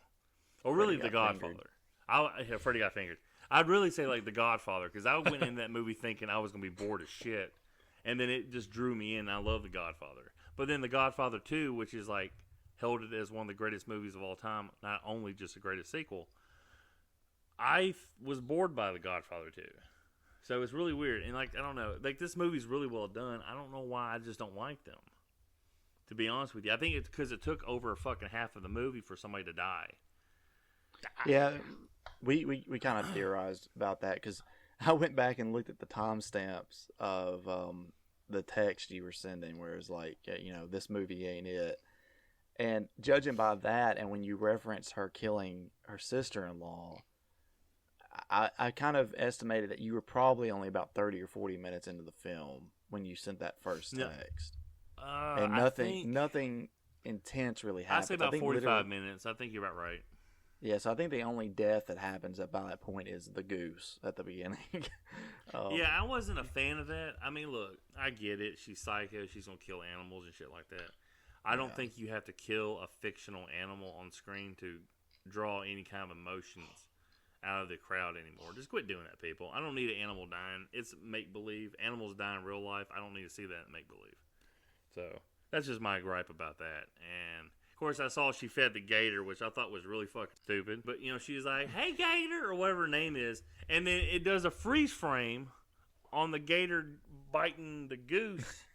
or really The Godfather. Freddy Got Fingered. I'd really say like The Godfather, because I went in that movie thinking I was going to be bored as shit, and then it just drew me in. I love The Godfather. But then The Godfather 2, which is like held it as one of the greatest movies of all time, not only just the greatest sequel, I was bored by The Godfather 2. So it's really weird. And like, I don't know, like this movie's really well done. I don't know why I just don't like them, to be honest with you. I think it's because it took over a fucking half of the movie for somebody to die. Yeah, we kind of theorized about that because I went back and looked at the timestamps of the text you were sending where it's like, this movie ain't it. And judging by that, and when you reference her killing her sister-in-law, I kind of estimated that you were probably only about 30 or 40 minutes into the film when you sent that first text. And nothing intense really happened. I'd say about 45 minutes. I think you're about right. Yeah, so I think the only death that happens by that point is the goose at the beginning. Yeah, I wasn't a fan of that. I mean, look, I get it. She's psycho. She's going to kill animals and shit like that. I don't think you have to kill a fictional animal on screen to draw any kind of emotions out of the crowd anymore. Just quit doing that, people. I don't need an animal dying. It's make-believe. Animals die in real life. I don't need to see that in make-believe. So that's just my gripe about that. And of course, I saw she fed the gator, which I thought was really fucking stupid. But, she was like, hey, gator, or whatever her name is. And then it does a freeze frame on the gator biting the goose.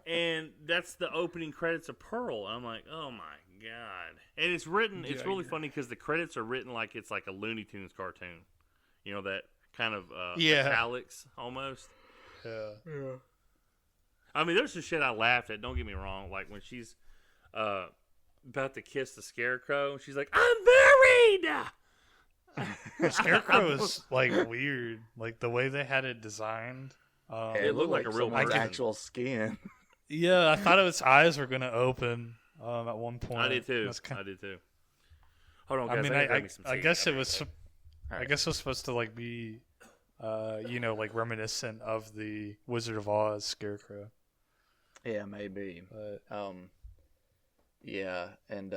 And that's the opening credits of Pearl. I'm like, oh, my God. And it's written, it's really funny because the credits are written like it's like a Looney Tunes cartoon. That kind of italics almost. Yeah. I mean, there's some shit I laughed at. Don't get me wrong. Like when she's about to kiss the scarecrow, she's like, I'm buried! The Scarecrow is like weird, like the way they had it designed. It looked like a real someone's person. actual skin. Yeah, I thought its eyes were gonna open at one point. I did too. That's I did too. Hold on, I guys. mean, gotta grab me some I tea. guess I'll it be was. right back. I Alright. guess it was supposed to like be, like reminiscent of the Wizard of Oz Scarecrow. Yeah, maybe. But Yeah, and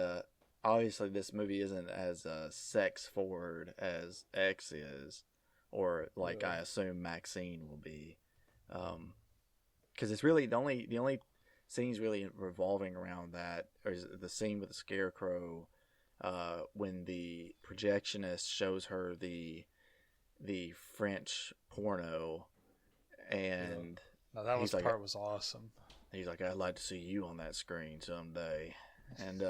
obviously this movie isn't as sex forward as X is, or like I assume Maxine will be, because it's really the only scenes really revolving around that is the scene with the Scarecrow, when the projectionist shows her the French porno, and no, that he's was like, part was awesome. he's like, I'd like to see you on that screen someday. And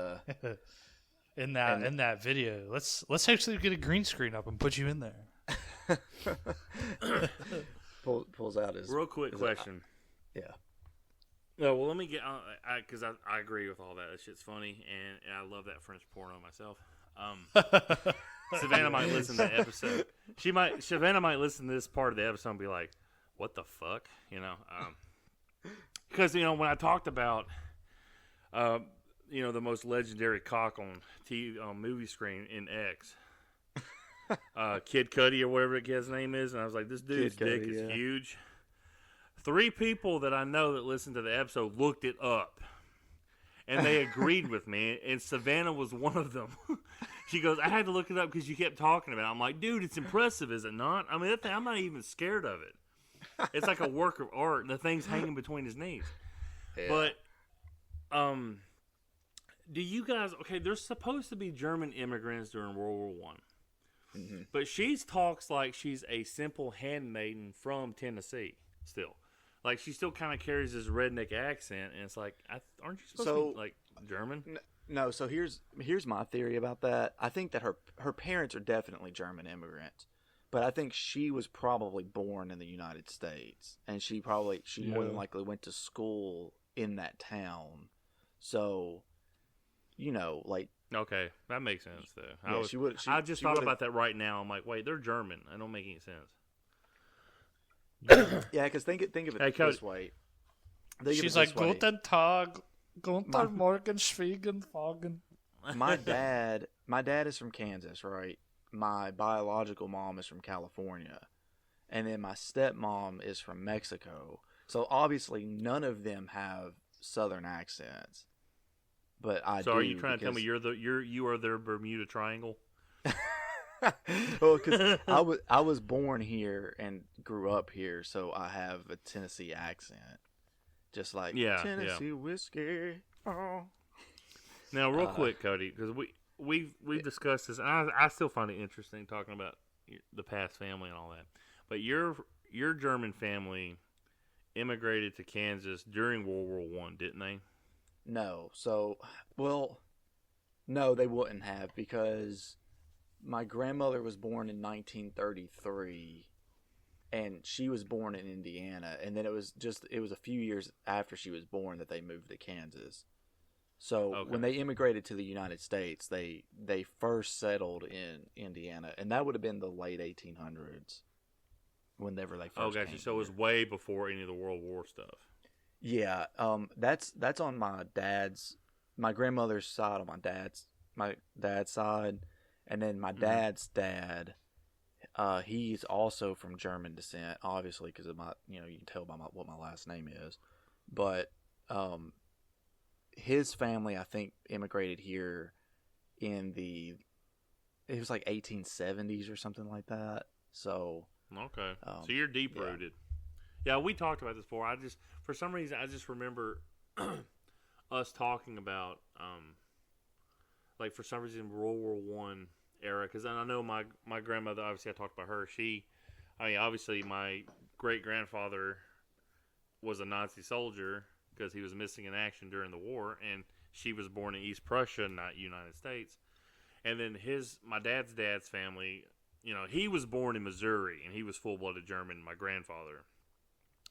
in that video, let's actually get a green screen up and put you in there. pulls out his Real quick question. yeah. No, well, let me get because I agree with all that. That shit's funny, and I love that French porno myself. Savannah might listen to the episode. Savannah might listen to this part of the episode and be like, "What the fuck?" You know, because when I talked about, the most legendary cock on TV on movie screen in X, Kid Cudi or whatever his name is, and I was like, "This dude's Kid dick Cudi, is yeah. huge." 3 people that I know that listened to the episode looked it up, and they agreed with me. And Savannah was one of them. She goes, "I had to look it up because you kept talking about it." I'm like, "Dude, it's impressive, is it not? I mean, that thing, I'm not even scared of it. It's like a work of art, and the thing's hanging between his knees." Yeah. But, do you guys? Okay, there's supposed to be German immigrants during World War One, but she talks like she's a simple handmaiden from Tennessee. Still, like she still kind of carries this redneck accent, and it's like, aren't you supposed to be like German? No, so here's my theory about that. I think that her parents are definitely German immigrants, but I think she was probably born in the United States, and she more than likely went to school in that town. So, like, Okay, that makes sense though. yeah, I just thought about that right now. I'm like, wait, they're German. That don't make any sense. Yeah, because think of it Hey, Cody. this way. She's like, "Guten Tag, Guten Morgen, Schwiegen, Fagen." My dad is from Kansas, right? My biological mom is from California, and then my stepmom is from Mexico. So obviously, none of them have Southern accents. But I So do. are you trying to tell me you are their Bermuda Triangle? Well, because I was born here and grew up here, so I have a Tennessee accent, just like Tennessee whiskey. Oh. Now, real quick, Cody, because we've discussed this, and I still find it interesting talking about the past family and all that. But your German family immigrated to Kansas during World War One, didn't they? No, no, they wouldn't have, because my grandmother was born in 1933, and she was born in Indiana, and then it was a few years after she was born that they moved to Kansas. So when they immigrated to the United States, they first settled in Indiana, and that would have been the late 1800s, whenever they first came. Oh, gotcha. So it was way before any of the World War stuff. Yeah, that's on my grandmother's side, on my dad's side, and then my dad's dad. He's also from German descent, obviously, because of my, you can tell by what my last name is, but his family, I think, immigrated here it was like 1870s or something like that. So okay, so you're deep rooted. Yeah, we talked about this before. For some reason, I just remember us talking about, like, for some reason, World War One era. Because I know my grandmother, obviously, I talked about her. Obviously, my great grandfather was a Nazi soldier because he was missing in action during the war, and she was born in East Prussia, not United States. And then my dad's family, he was born in Missouri, and he was full-blooded German. My grandfather.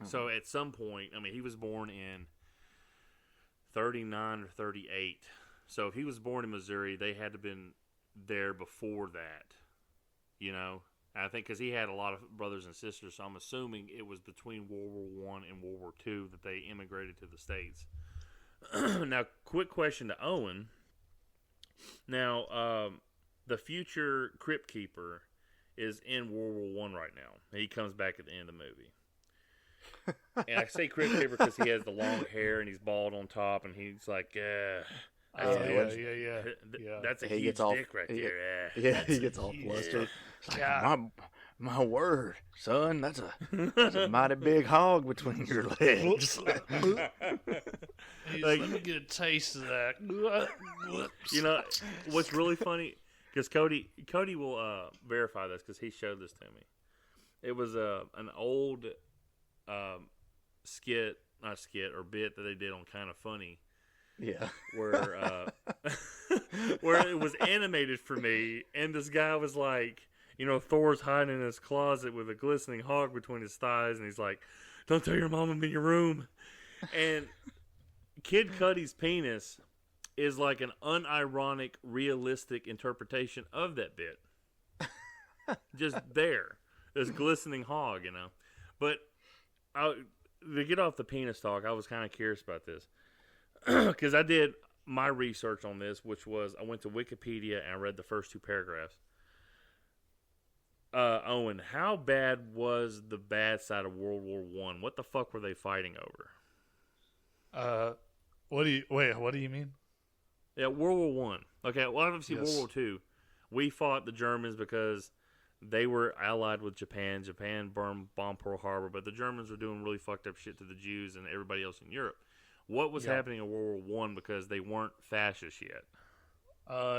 So at some point, he was born in 39 or 38. So if he was born in Missouri, they had to have been there before that. you know. I think because he had a lot of brothers and sisters, so I'm assuming it was between World War I and World War II that they immigrated to the States. Now, quick question to Owen. Now, the future Crypt Keeper is in World War I right now. He comes back at the end of the movie. And I say Crypt Keeper because he has the long hair and he's bald on top, and he's like, Yeah. that's a He huge gets all- dick right he- there. Yeah, he gets all flustered. It's like, Yeah. my word, son, that's a mighty big hog between your legs. Let me get a taste of that. You know what's really funny? Because Cody will verify this because he showed this to me. It was an old not skit or bit that they did on Kind of Funny, Yeah. where where it was animated for me, and this guy was like, you know, Thor's hiding in his closet with a glistening hog between his thighs, and he's like, "Don't tell your mom I'm in your room." And Kid Cudi's penis is like an unironic, realistic interpretation of that bit. Just there, this glistening hog, you know. But to get off the penis talk, I was kind of curious about this because I did my research on this, which was I went to Wikipedia and I read the first 2 paragraphs. Owen, how bad was the bad side of World War I? What the fuck were they fighting over? What do you mean? Yeah, World War One. Okay, well, obviously Yes. World War Two, we fought the Germans because they were allied with Japan. Japan bombed Pearl Harbor, but the Germans were doing really fucked up shit to the Jews and everybody else in Europe. What was happening in World War One because they weren't fascist yet?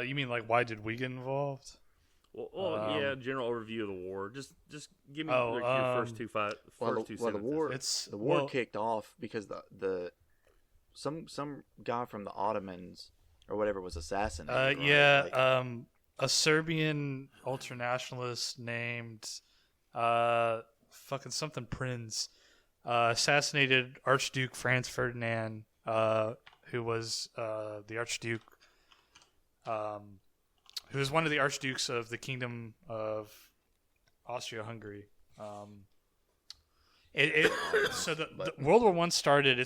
You mean like why did we get involved? Well, yeah, general overview of the war. Just give me Oh, your first two Well, sentences. the war kicked off because some guy from the Ottomans or whatever was assassinated. right? Like, a Serbian ultranationalist named fucking something Prince assassinated Archduke Franz Ferdinand, who was the Archduke, who was one of the Archdukes of the Kingdom of Austria-Hungary. So the World War I started.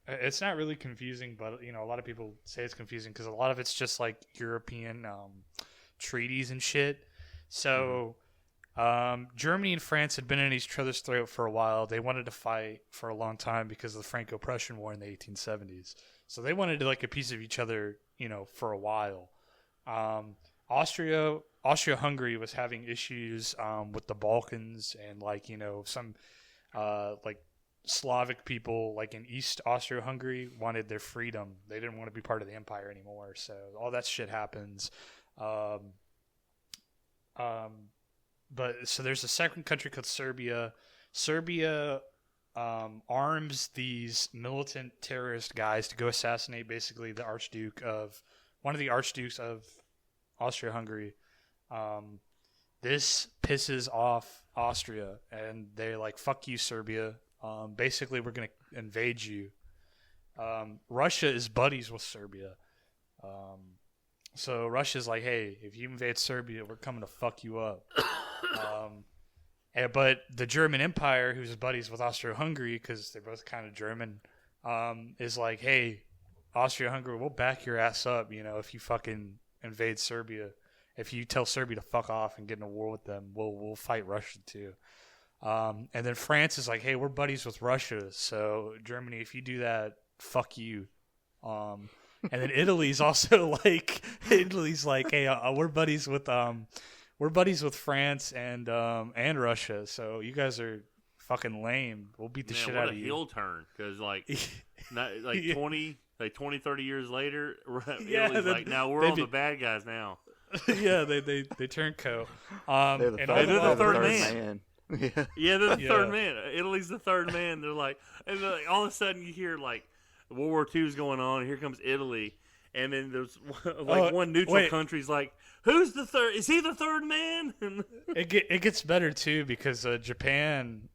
It's not really confusing, but you know, a lot of people say it's confusing because a lot of it's just like European treaties and shit. So Germany and France had been in each other's throat for a while. They wanted to fight for a long time because of the Franco-Prussian War in the 1870s. So they wanted like a piece of each other, you know, for a while. Austria-Hungary was having issues with the Balkans and like, you know, some like Slavic people like in East Austria-Hungary wanted their freedom. They didn't want to be part of the empire anymore. So all that shit happens. But so there's a second country called Serbia. Serbia arms these militant terrorist guys to go assassinate basically one of the archdukes of Austria-Hungary. This pisses off Austria, and they're like, "Fuck you, Serbia. Basically, we're gonna invade you." Russia is buddies with Serbia, so Russia's like, "Hey, if you invade Serbia, we're coming to fuck you up." But the German Empire, who's buddies with Austria-Hungary because they're both kind of German, is like, "Hey, Austria-Hungary, we'll back your ass up, you know, if you fucking invade Serbia. If you tell Serbia to fuck off and get in a war with them, we'll fight Russia too." And then France is like, "Hey, we're buddies with Russia, so Germany, if you do that, fuck you." And then Italy's also like, "Hey, we're buddies with France and Russia, so you guys are fucking lame. We'll beat the shit out of you." What a heel turn, because like, 20, 30 years later, Italy's like, now we're all the bad guys now. Yeah, they turn co. they're the third man. Yeah, they're the third man. Italy's the third man. They're like, all of a sudden you hear like World War II is going on, and here comes Italy, and then there's like one neutral country's like, "Who's the third? Is he the third man?" It gets better too because Japan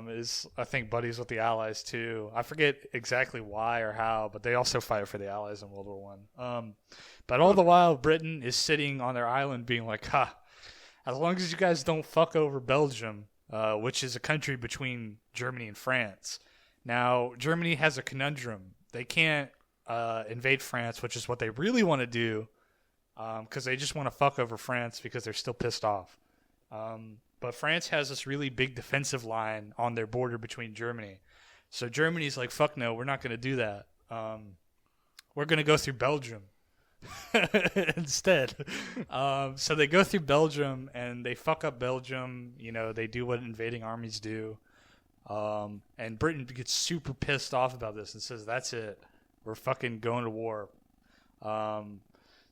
is, I think, buddies with the Allies too. I forget exactly why or how, but they also fight for the Allies in World War I. But all the while, Britain is sitting on their island being like, "Ha, as long as you guys don't fuck over Belgium, which is a country between Germany and France. Now, Germany has a conundrum. They can't invade France, which is what they really want to do, because they just want to fuck over France because they're still pissed off. But France has this really big defensive line on their border between Germany. So Germany's like, fuck no, we're not going to do that. We're going to go through Belgium instead. So they go through Belgium and they fuck up Belgium. You know, they do what invading armies do. And Britain gets super pissed off about this and says, that's it. We're fucking going to war.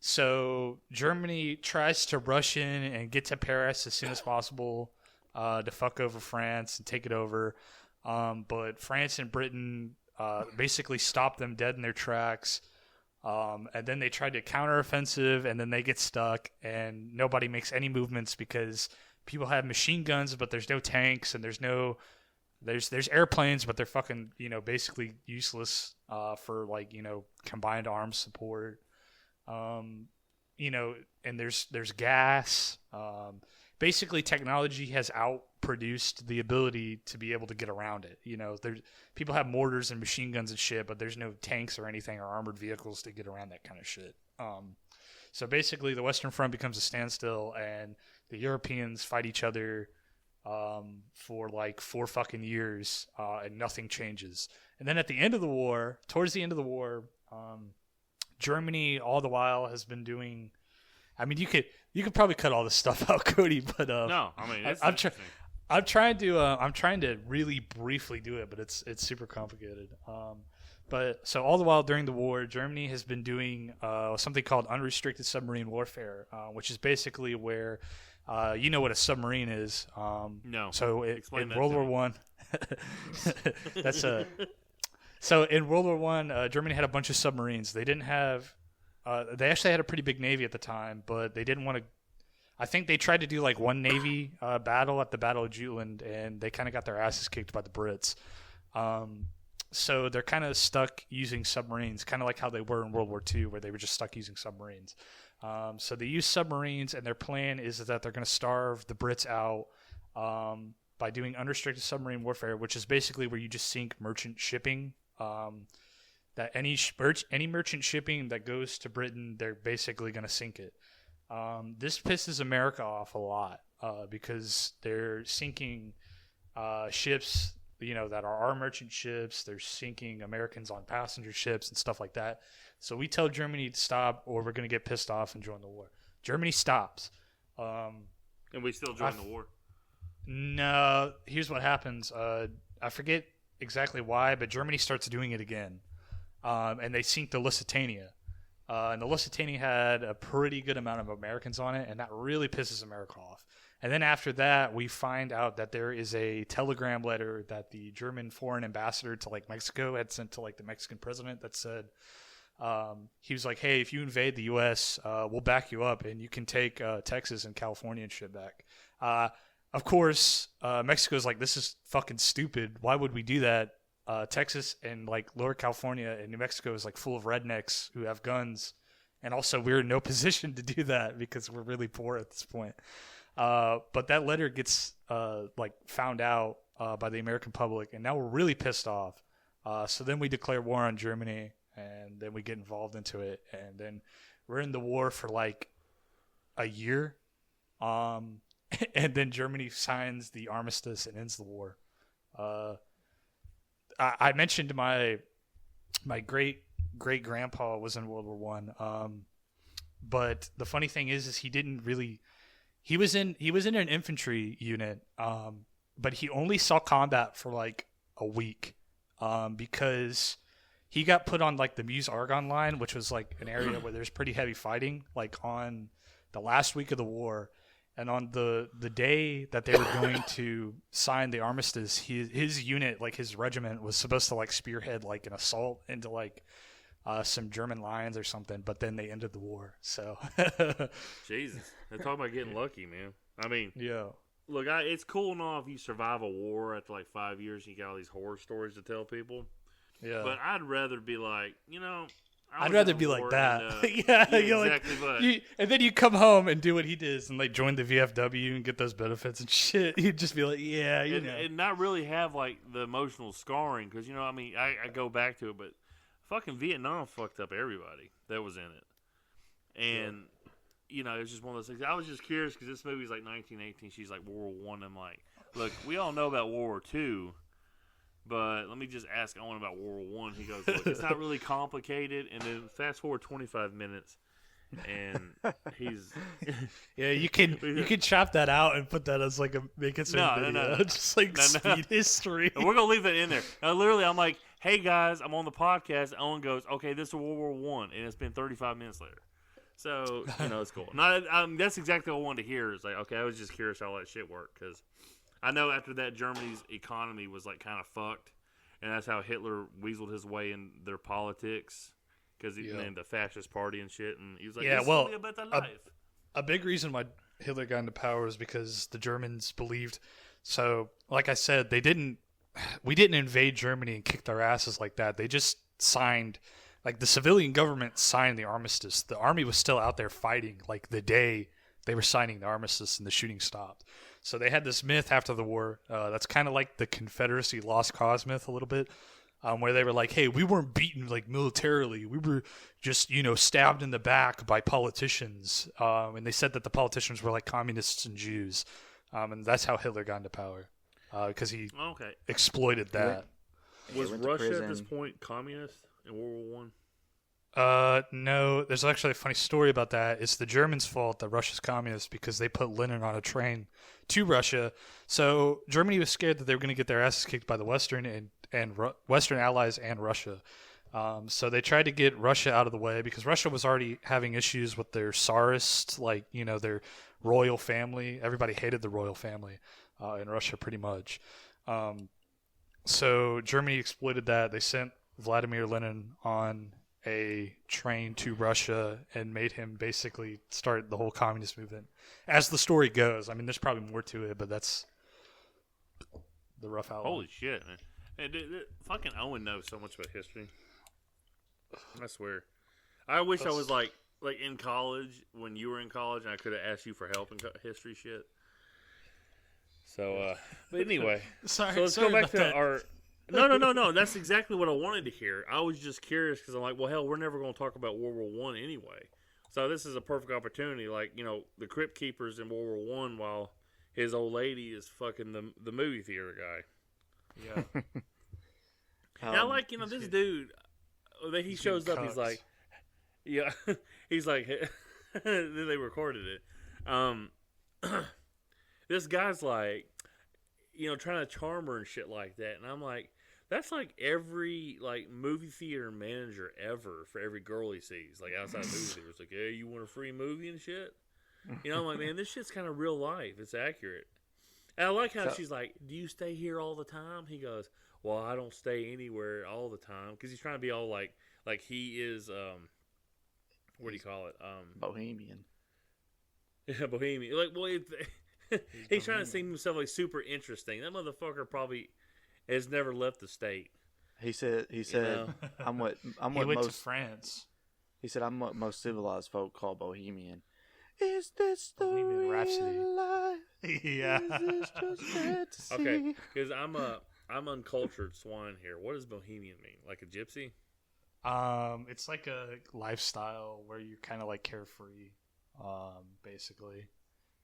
So Germany tries to rush in and get to Paris as soon as possible to fuck over France and take it over. But France and Britain basically stop them dead in their tracks. And then they try to counteroffensive, and then they get stuck, and nobody makes any movements because people have machine guns, but there's no tanks, and there's airplanes, but they're fucking, you know, basically useless for, like, you know, combined arms support. You know, and there's gas. Basically, technology has outproduced the ability to be able to get around it. You know, people have mortars and machine guns and shit, but there's no tanks or anything or armored vehicles to get around that kind of shit. So basically, the Western Front becomes a standstill, and the Europeans fight each other for like 4 fucking years, and nothing changes. And then at the end of the war, towards the end of the war, Germany all the while has been doing. I mean, you could probably cut all this stuff out, Cody, but no, I mean, I'm trying to really briefly do it, but it's super complicated. But so all the while during the war, Germany has been doing something called unrestricted submarine warfare, which is basically where you know what a submarine is. No. So in World War One, that's a. So in World War One, Germany had a bunch of submarines. They didn't have. They actually had a pretty big navy at the time, but they didn't want to. I think they tried to do like one navy battle at the Battle of Jutland, and they kind of got their asses kicked by the Brits. So they're kind of stuck using submarines, kind of like how they were in World War II, where they were just stuck using submarines. So they use submarines, and their plan is that they're going to starve the Brits out by doing unrestricted submarine warfare, which is basically where you just sink merchant shipping. That any merchant shipping that goes to Britain, they're basically going to sink it. This pisses America off a lot because they're sinking ships, you know, that are our merchant ships. They're sinking Americans on passenger ships and stuff like that. So we tell Germany to stop, or we're going to get pissed off and join the war. Germany stops. And we still join the war. No, here's what happens. I forget exactly why, but Germany starts doing it again. And they sink the Lusitania. And the Lusitania had a pretty good amount of Americans on it, and that really pisses America off. And then after that, we find out that there is a telegram letter that the German foreign ambassador to like Mexico had sent to like the Mexican president that said, he was like, hey, if you invade the U.S., we'll back you up, and you can take Texas and California and shit back. Of course, Mexico's like, this is fucking stupid. Why would we do that? Texas and like Lower California and New Mexico is like full of rednecks who have guns, and also we're in no position to do that because we're really poor at this point. But that letter gets like found out by the American public, and now we're really pissed off. So then we declare war on Germany, and then we get involved into it, and then we're in the war for like a year, and then Germany signs the armistice and ends the war. I mentioned my great grandpa was in World War One, but the funny thing is he didn't really. He was in an infantry unit, but he only saw combat for like a week, because he got put on like the Meuse Argonne line, which was like an area where there's pretty heavy fighting, like on the last week of the war. And on the day that they were going to sign the armistice, his unit, like his regiment, was supposed to like spearhead like an assault into like some German lines or something, but then they ended the war. So Jesus, they're talking about getting lucky, man. I mean, yeah. Look, it's cool and all if you survive a war after like 5 years and you got all these horror stories to tell people. Yeah. But I'd rather be like, you know, I'd rather be like that. Yeah, you're exactly. Like, and then you come home and do what he does and like join the VFW and get those benefits and shit. You'd just be like, yeah, you know, and not really have like the emotional scarring because I mean, I go back to it, but fucking Vietnam fucked up everybody that was in it, and it was just one of those things. I was just curious because this movie's like 1918. She's like World War One. I'm like, look, we all know about World War Two. But let me just ask Owen about World War One. He goes, look, it's not really complicated. And then fast forward 25 minutes, and he's yeah. You can chop that out and put that as like make it video. No. Just like speed history. We're gonna leave that in there. Now, literally, I'm like, hey guys, I'm on the podcast. Owen goes, okay, this is World War One, and it's been 35 minutes later. So it's cool. That's exactly what I wanted to hear. Is like, okay, I was just curious how that shit worked because. I know after that, Germany's economy was like kind of fucked, and that's how Hitler weaseled his way in their politics because he named the fascist party and shit. And he was like, "Yeah, well, a better life." A big reason why Hitler got into power is because the Germans believed. So, like I said, we didn't invade Germany and kick their asses like that. They just signed, like the civilian government signed the armistice. The army was still out there fighting, like the day they were signing the armistice and the shooting stopped. So they had this myth after the war. That's kind of like the Confederacy lost cause myth a little bit, where they were like, hey, we weren't beaten like militarily. We were just, stabbed in the back by politicians. And they said that the politicians were like communists and Jews. And that's how Hitler got into power because he exploited that. Was Russia at this point communist in World War One? No, there's actually a funny story about that. It's the Germans' fault that Russia's communist because they put Lenin on a train to Russia. So Germany was scared that they were going to get their asses kicked by the Western and Western allies and Russia. So they tried to get Russia out of the way because Russia was already having issues with their Tsarist, their royal family. Everybody hated the royal family in Russia pretty much. So Germany exploited that. They sent Vladimir Lenin on a train to Russia and made him basically start the whole communist movement. As the story goes, I mean, there's probably more to it, but that's the rough outline. Holy shit, man! Hey, dude, fucking Owen knows so much about history. I swear. I wish I was like in college when you were in college, and I could have asked you for help in history shit. So, but anyway, sorry. So let's go back to our. No. That's exactly what I wanted to hear. I was just curious because I'm like, well, hell, we're never going to talk about World War One anyway. So this is a perfect opportunity. Like, the Crypt Keeper's in World War One while his old lady is fucking the movie theater guy. Yeah. Now, like, this dude, he shows up. He's like, yeah. He's like, then they recorded it. This guy's like, trying to charm her and shit like that, and I'm like. That's like every movie theater manager ever for every girl he sees, like outside movie theaters. Like, hey, you want a free movie and shit? I'm like, man, this shit's kind of real life. It's accurate. And I like how she's like, do you stay here all the time? He goes, well, I don't stay anywhere all the time because he's trying to be all like he is. What do you call it? Bohemian. Yeah, bohemian. Like, well, he's trying to seem himself like super interesting. That motherfucker probably. Has never left the state. He said, I'm what he went to France. He said, I'm what most civilized folk call bohemian. Is this the Bohemian Rhapsody? Life? Yeah. Is this just fantasy? Okay, because I'm uncultured swine here. What does bohemian mean? Like a gypsy? It's like a lifestyle where you're kind of like carefree, basically.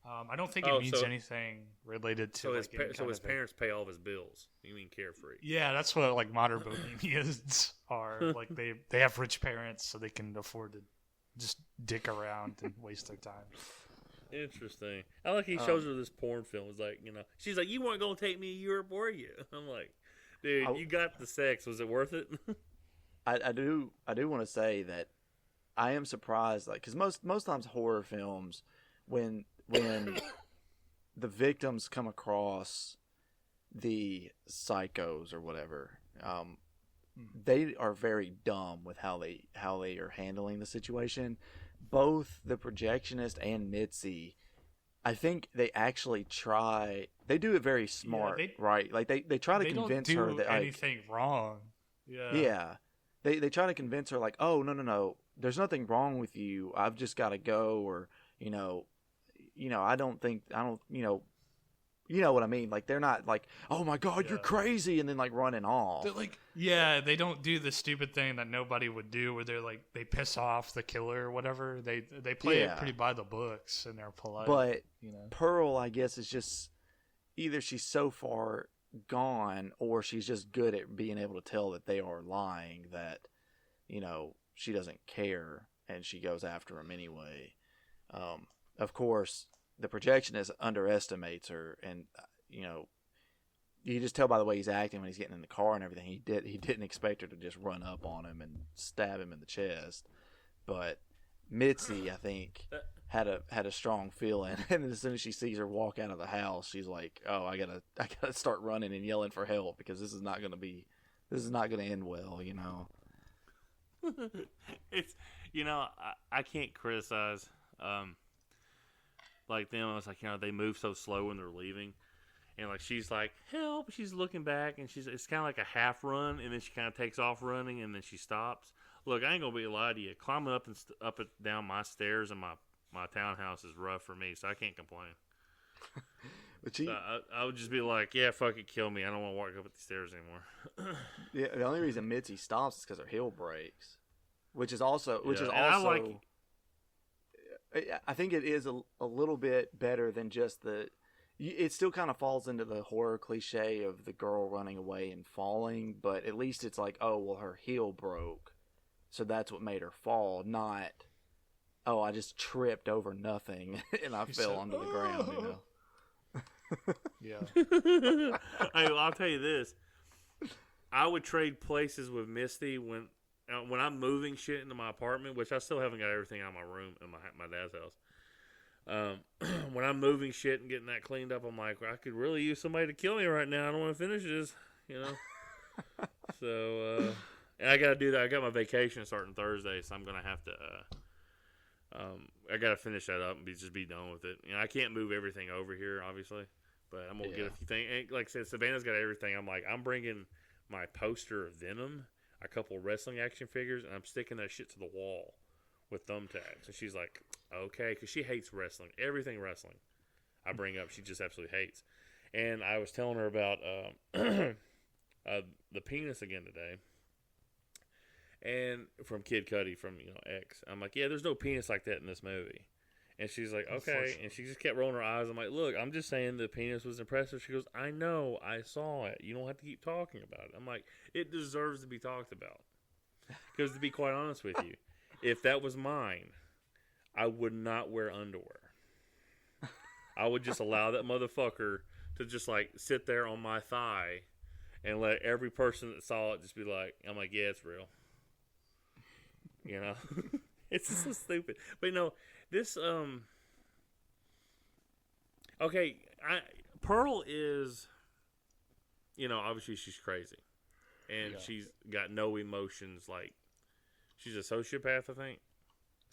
I don't think it means anything related to. So his parents pay all of his bills. You mean carefree? Yeah, that's what like modern bohemians are. Like they have rich parents, so they can afford to just dick around and waste their time. Interesting. I like he shows her this porn film. It's like she's like, "You weren't gonna take me to Europe, were you?" I'm like, "Dude, you got the sex. Was it worth it?" I do want to say that I am surprised, like, because most times horror films when the victims come across the psychos or whatever, they are very dumb with how they are handling the situation. Both the projectionist and Mitzi, I think they actually try. They do it very smart, right? Like they try to convince her that anything wrong. Yeah. they try to convince her like, oh no, there's nothing wrong with you. I've just got to go, or I don't you know what I mean? Like they're not like, oh my God, you're crazy, and then like running off. They're like, yeah, they don't do the stupid thing that nobody would do, where they're like they piss off the killer or whatever. They play it pretty by the books and they're polite. But Pearl, I guess, is just either she's so far gone, or she's just good at being able to tell that they are lying, that she doesn't care, and she goes after him anyway. Of course, the projectionist underestimates her, and you just tell by the way he's acting when he's getting in the car and everything. He didn't expect her to just run up on him and stab him in the chest. But Mitzi, I think, had a strong feeling, and as soon as she sees her walk out of the house, she's like, "Oh, I gotta start running and yelling for help, because this is not gonna end well." It's I can't criticize like them. I was like, they move so slow when they're leaving, and like she's like, help, she's looking back, and it's kind of like a half run, and then she kind of takes off running, and then she stops. Look, I ain't gonna be a lie to you. Climbing up and up and down my stairs in my townhouse is rough for me, so I can't complain. But I would just be like, yeah, fuck it, kill me. I don't want to walk up the stairs anymore. Yeah, the only reason Mitzi stops is because her heel breaks, which is also I think it is a little bit better than just it still kind of falls into the horror cliche of the girl running away and falling, but at least it's like, oh, well, her heel broke, so that's what made her fall, not, oh, I just tripped over nothing and I fell onto the ground, Yeah. Hey, I'll tell you this. I would trade places with Misty when I'm moving shit into my apartment, which I still haven't got everything out of my room in my dad's house. When I'm moving shit and getting that cleaned up, I'm like, I could really use somebody to kill me right now. I don't want to finish this, So, and I got to do that. I got my vacation starting Thursday, so I'm going to have to, I got to finish that up and just be done with it. I can't move everything over here, obviously, but I'm going to get a few things. And like I said, Savannah's got everything. I'm like, I'm bringing my poster of Venom, a couple wrestling action figures, and I'm sticking that shit to the wall with thumbtacks. And she's like, okay, because she hates wrestling. Everything wrestling I bring up, she just absolutely hates. And I was telling her about the penis again today. And from Kid Cudi, from X. I'm like, yeah, there's no penis like that in this movie. And she's like, okay. And she just kept rolling her eyes. I'm like, look, I'm just saying the penis was impressive. She goes, I know, I saw it. You don't have to keep talking about it. I'm like, it deserves to be talked about. Because to be quite honest with you, if that was mine, I would not wear underwear. I would just allow that motherfucker to just like sit there on my thigh and let every person that saw it just be like, I'm like, yeah, it's real. It's just so stupid. But this okay, Pearl is obviously she's crazy, and she's got no emotions. Like, she's a sociopath, I think.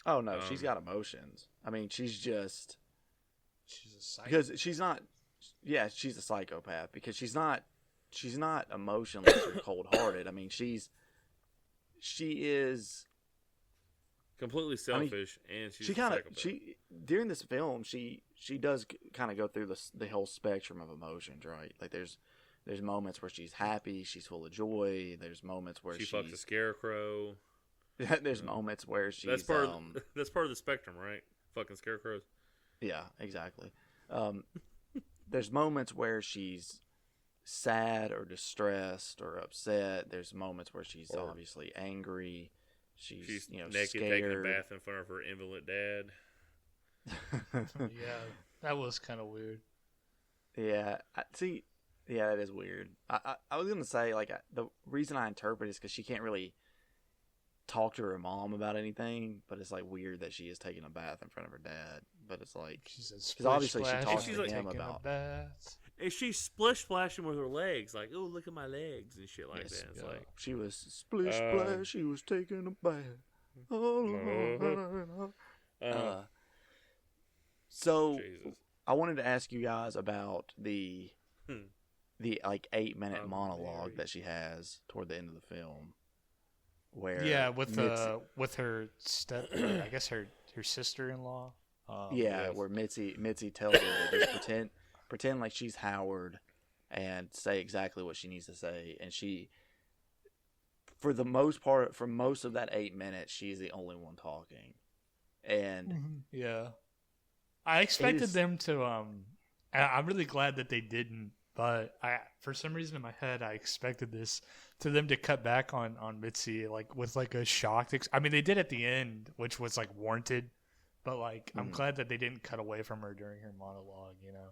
Oh no, she's got emotions. I mean, she's a psychopath. Because she's not. Yeah, she's a psychopath because she's not emotionless or cold-hearted. I mean, she is completely selfish, and she's a psychopath. During this film, she does kind of go through the whole spectrum of emotions, right? Like there's moments where she's happy, she's full of joy. There's moments where she fucks a scarecrow. There's moments where she's that's part of the spectrum, right? Fucking scarecrows. Yeah, exactly. There's moments where she's sad or distressed or upset. There's moments where she's obviously angry. She's naked, scared. taking a bath in front of her invalid dad. Yeah, that was kind of weird. Yeah, yeah, that is weird. I was gonna say, like, the reason I interpret is because she can't really talk to her mom about anything, but it's like weird that she is taking a bath in front of her dad. But it's like, because obviously she talks to him about. And she's splish splashing with her legs, like, oh, look at my legs and shit like that. It's like she was splish splash. She was taking a bath. So Jesus. I wanted to ask you guys about the like 8-minute monologue that she has toward the end of the film. where Yeah, Mitzi, with her I guess her sister-in-law. where Mitzi tells her to just pretend like she's Howard and say exactly what she needs to say, and she, for most of that 8 minutes, she's the only one talking, and Yeah, I expected them to. I'm really glad that they didn't. But for some reason in my head, I expected them to cut back on Mitzi, like with like a shocked. I mean, they did at the end, which was like warranted. But like, I'm glad that they didn't cut away from her during her monologue. You know.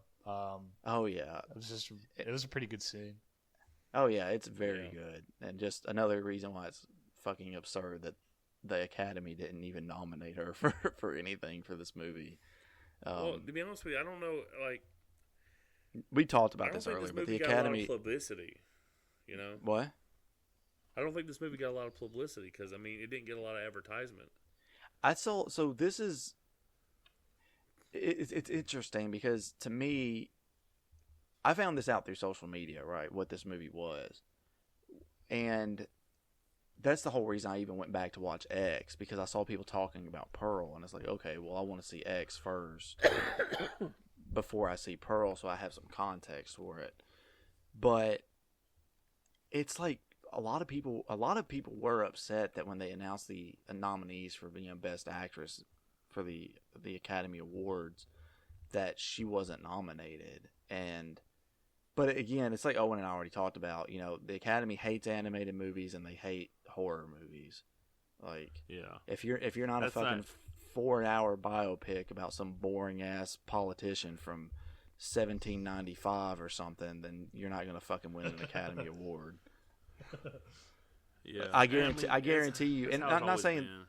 Oh yeah, it was a pretty good scene. Oh yeah, it's very good, and just another reason why it's fucking absurd that the Academy didn't even nominate her for anything for this movie. Well, to be honest with you, I don't know. Like, we talked about this earlier, but the Academy got a lot of publicity. You know what? I don't think this movie got a lot of publicity because I mean it didn't get a lot of advertisement. So this is it's interesting because to me, I found this out through social media, right? What this movie was, and that's the whole reason I even went back to watch X, because I saw people talking about Pearl, and it's like, okay, well, I want to see X first before I see Pearl, so I have some context for it. But it's like a lot of people were upset that when they announced the nominees for being Best Actress for the Academy Awards, that she wasn't nominated. But again, it's like Owen and I already talked about. You know, the Academy hates animated movies and they hate horror movies. Like, if you're not a fucking 4-hour biopic about some boring ass politician from 1795 or something, then you're not gonna fucking win an Academy Award. Yeah, I guarantee you, and not saying been.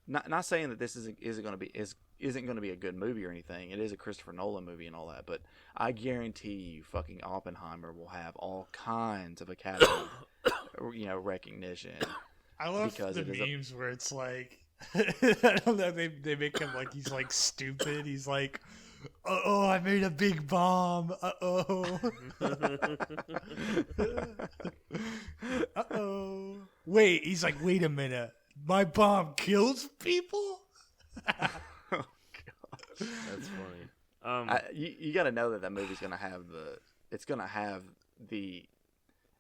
not saying that this isn't going to be a good movie or anything. It is a Christopher Nolan movie and all that, but I guarantee you, fucking Oppenheimer will have all kinds of Academy, recognition. I love because the memes where it's like, I don't know, they make him like he's like stupid. He's like, oh, I made a big bomb. Uh-oh. Uh-oh. Wait, he's like, wait a minute. My bomb kills people? Oh, God. That's funny. You got to know that movie's going to have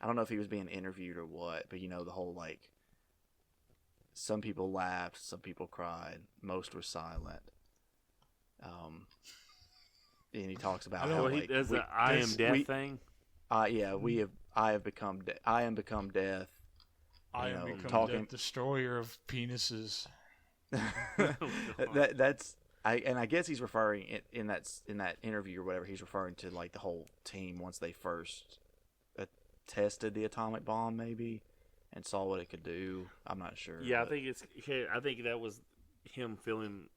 I don't know if he was being interviewed or what, but the whole like, some people laughed, some people cried, most were silent. And he talks about how like, does the I am death thing. I have become death. I am become death. I am become death, destroyer of penises. I guess he's referring in that interview or whatever. He's referring to like the whole team once they first tested the atomic bomb, maybe, and saw what it could do. I'm not sure. Yeah, I think that was him feeling.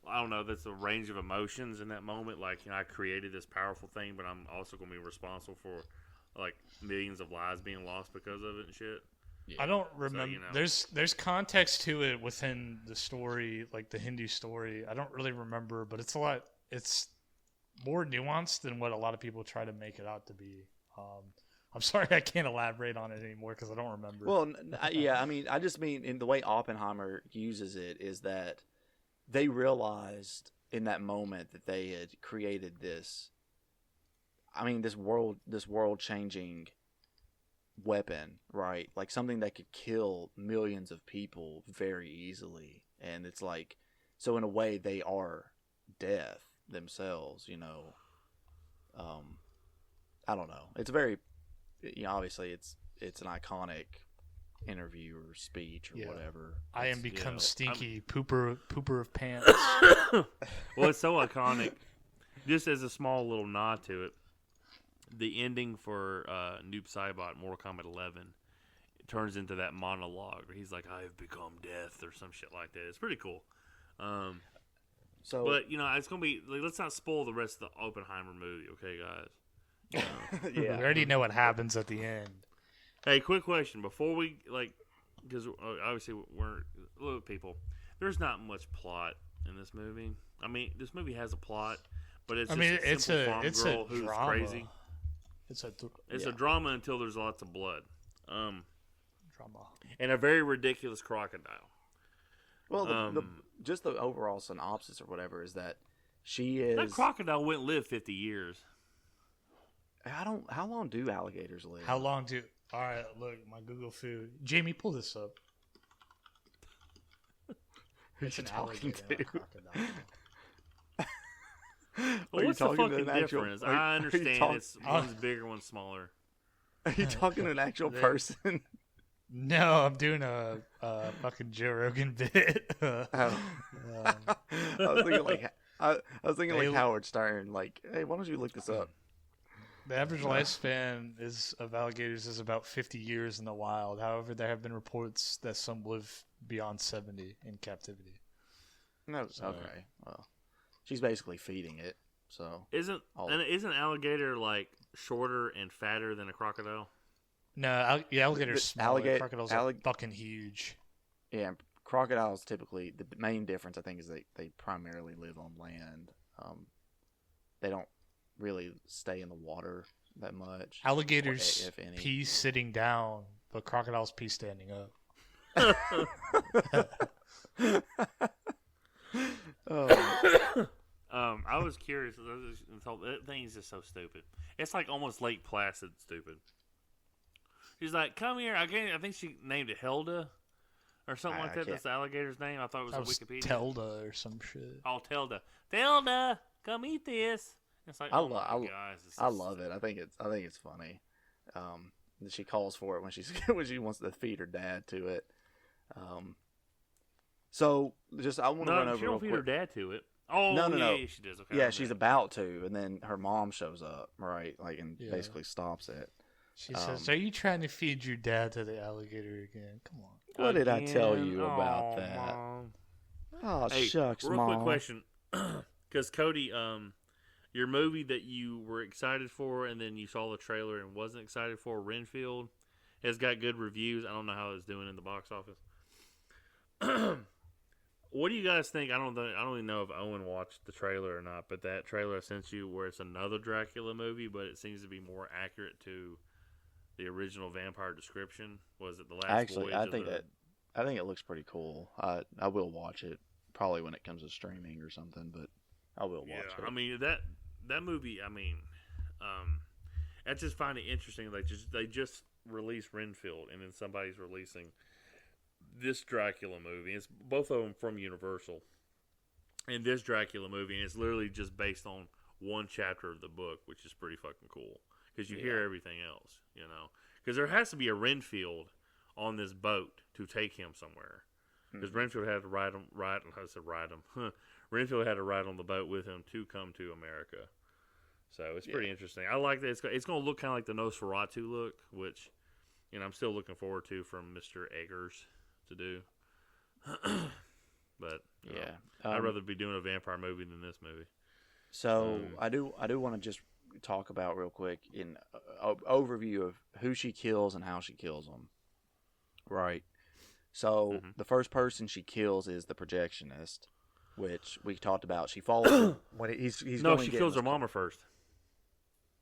I don't know. That's a range of emotions in that moment. Like, I created this powerful thing, but I'm also going to be responsible for like millions of lives being lost because of it and shit. Yeah. I don't remember. So, there's context to it within the story, like the Hindu story. I don't really remember, but it's more nuanced than what a lot of people try to make it out to be. I'm sorry I can't elaborate on it anymore because I don't remember. Well, yeah, I mean, I just mean in the way Oppenheimer uses it is that they realized in that moment that they had created this. I mean, this world-changing weapon, right? Like something that could kill millions of people very easily, and it's like, so in a way, they are death themselves. I don't know. It's very, obviously, it's an iconic interview or speech or whatever. I am become stinky pooper of pants. Well, it's so iconic. Just as a small little nod to it, the ending for Noob Saibot Mortal Kombat 11 turns into that monologue where he's like, "I have become death" or some shit like that. It's pretty cool. But it's gonna be like, let's not spoil the rest of the Oppenheimer movie, okay, guys? Yeah, we already know what happens at the end. Hey, quick question before we because obviously look, people. There's not much plot in this movie. I mean, this movie has a plot, but it's a farm girl who's drama. crazy. It's a drama until there's lots of blood. drama. And a very ridiculous crocodile. Well, just the overall synopsis or whatever is that she is. That crocodile wouldn't live 50 years. How long do alligators live? How long do? All right, look, my Google food. Jamie, pull this up. Who's It's an talking alligator, to? not a crocodile. Well, what's the fucking difference? I understand it's one's bigger, one's smaller. Are you talking to an actual person? No, I'm doing a fucking Joe Rogan bit. I was thinking like Howard Stern. Like, hey, why don't you look this up? The average lifespan of alligators is about 50 years in the wild. However, there have been reports that some live beyond 70 in captivity. No, okay. Well, she's basically feeding it. So Isn't alligator like shorter and fatter than a crocodile? No, alligators small. Crocodiles are allig- fucking huge. yeah, crocodiles typically the main difference I think is they primarily live on land. They don't really stay in the water that much. Alligators if any. pee sitting down, but crocodiles pee standing up. I was curious. That thing is just so stupid. It's like almost Lake Placid stupid. She's like, "Come here." I think she named it Hilda or something like that. That's the alligator's name. I thought it was That on was Wikipedia. Telda or some shit. Oh, Tilda, come eat this. It's like, I guys, love it. I think it's funny. She calls for it when when she wants to feed her dad to it. So just I want to run over. She don't real feed quick. her dad to it. Oh, No. Yeah, she does. Okay, Yeah, she's about to, and then her mom shows up, right? Like, and Yeah. basically stops it. She says, "Are you trying to feed your dad to the alligator again? Come on." What did I tell you about that? Mom. Oh, Hey, shucks, real Mom. quick question, because Cody, your movie that you were excited for, and then you saw the trailer and wasn't excited for, Renfield, has got good reviews. I don't know how it's doing in the box office. What do you guys think? I don't even know if Owen watched the trailer or not, but that trailer I sent you, where it's another Dracula movie, but it seems to be more accurate to the original vampire description. Was it the last? Actually, voyage I think it looks pretty cool. I will watch it probably when it comes to streaming or something, but I will watch it. I mean that movie. I mean, I just find it interesting. They just released Renfield, and then somebody's releasing this Dracula movie. It's both of them from Universal, and this Dracula movie, and it's literally just based on one chapter of the book, which is pretty fucking cool because you hear everything else, because there has to be a Renfield on this boat to take him somewhere, because Renfield had to ride him. Renfield had to ride on the boat with him to come to America. So it's pretty interesting. I like that. It's going to look kind of like the Nosferatu look, which I'm still looking forward to from Mr. Eggers to do. But I'd rather be doing a vampire movie than this movie. So I do want to just talk about real quick in overview of who she kills and how she kills them. Right. So the first person she kills is the projectionist, which we talked about. She follows him when he's No, going she to get kills in her his mama first.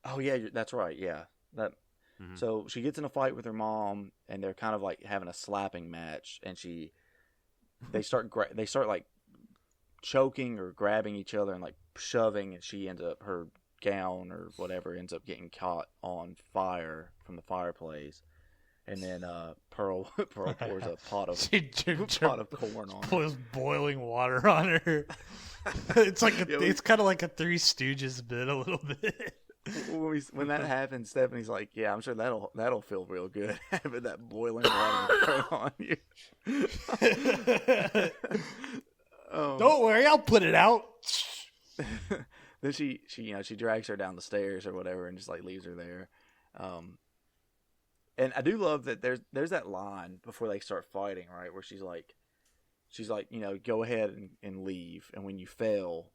Oh yeah, that's right. Yeah, that. So she gets in a fight with her mom, and they're kind of like having a slapping match, and they start like choking or grabbing each other and like shoving, and she ends up her gown or whatever ends up getting caught on fire from the fireplace, and then Pearl pours a pot of corn on her. Pours boiling water on her. It's like it's kind of like a Three Stooges bit a little bit. When that happens, Stephanie's like, "Yeah, I'm sure that'll feel real good having that boiling water on you." Don't worry, I'll put it out. Then she drags her down the stairs or whatever and just like leaves her there. And I do love that there's that line before they start fighting, right, where she's like, go ahead and leave, and when you fail,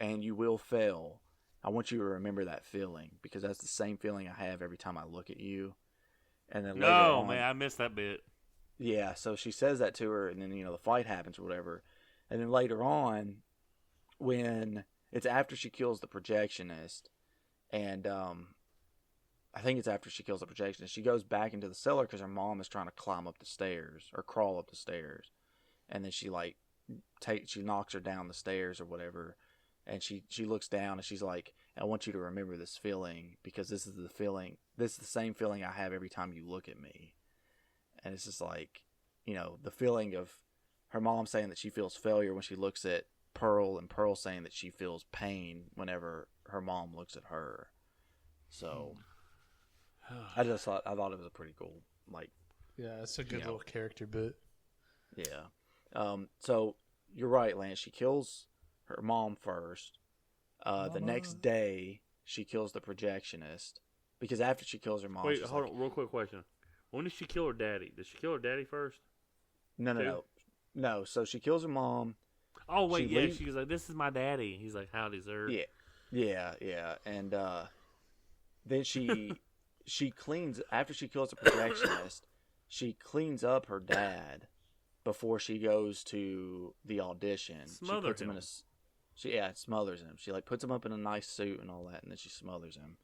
and you will fail, I want you to remember that feeling, because that's the same feeling I have every time I look at you. And then later on, man, I missed that bit. Yeah, so she says that to her, and then the fight happens or whatever. And then later on, when it's after she kills the projectionist, and I think it's after she kills the projectionist. She goes back into the cellar because her mom is trying to climb up the stairs or crawl up the stairs, and then she like she knocks her down the stairs or whatever, and she looks down and she's like, "I want you to remember this feeling because this is the same feeling I have every time you look at me," and it's just like, the feeling of her mom saying that she feels failure when she looks at Pearl, and Pearl saying that she feels pain whenever her mom looks at her. So I thought it was a pretty cool, like, yeah, it's a good little character bit. Yeah. So you're right, Lance. She kills her mom first. The next day, she kills the projectionist because after she kills her mom, wait, hold on, real quick question. When did she kill her daddy? Did she kill her daddy first? No. So she kills her mom. Oh wait, she was like, "This is my daddy." He's like, "Howdy, sir." Yeah. And then she cleans after she kills the projectionist. She cleans up her dad before she goes to the audition. Smothers him. Smothers him. She like puts him up in a nice suit and all that, and then she smothers him.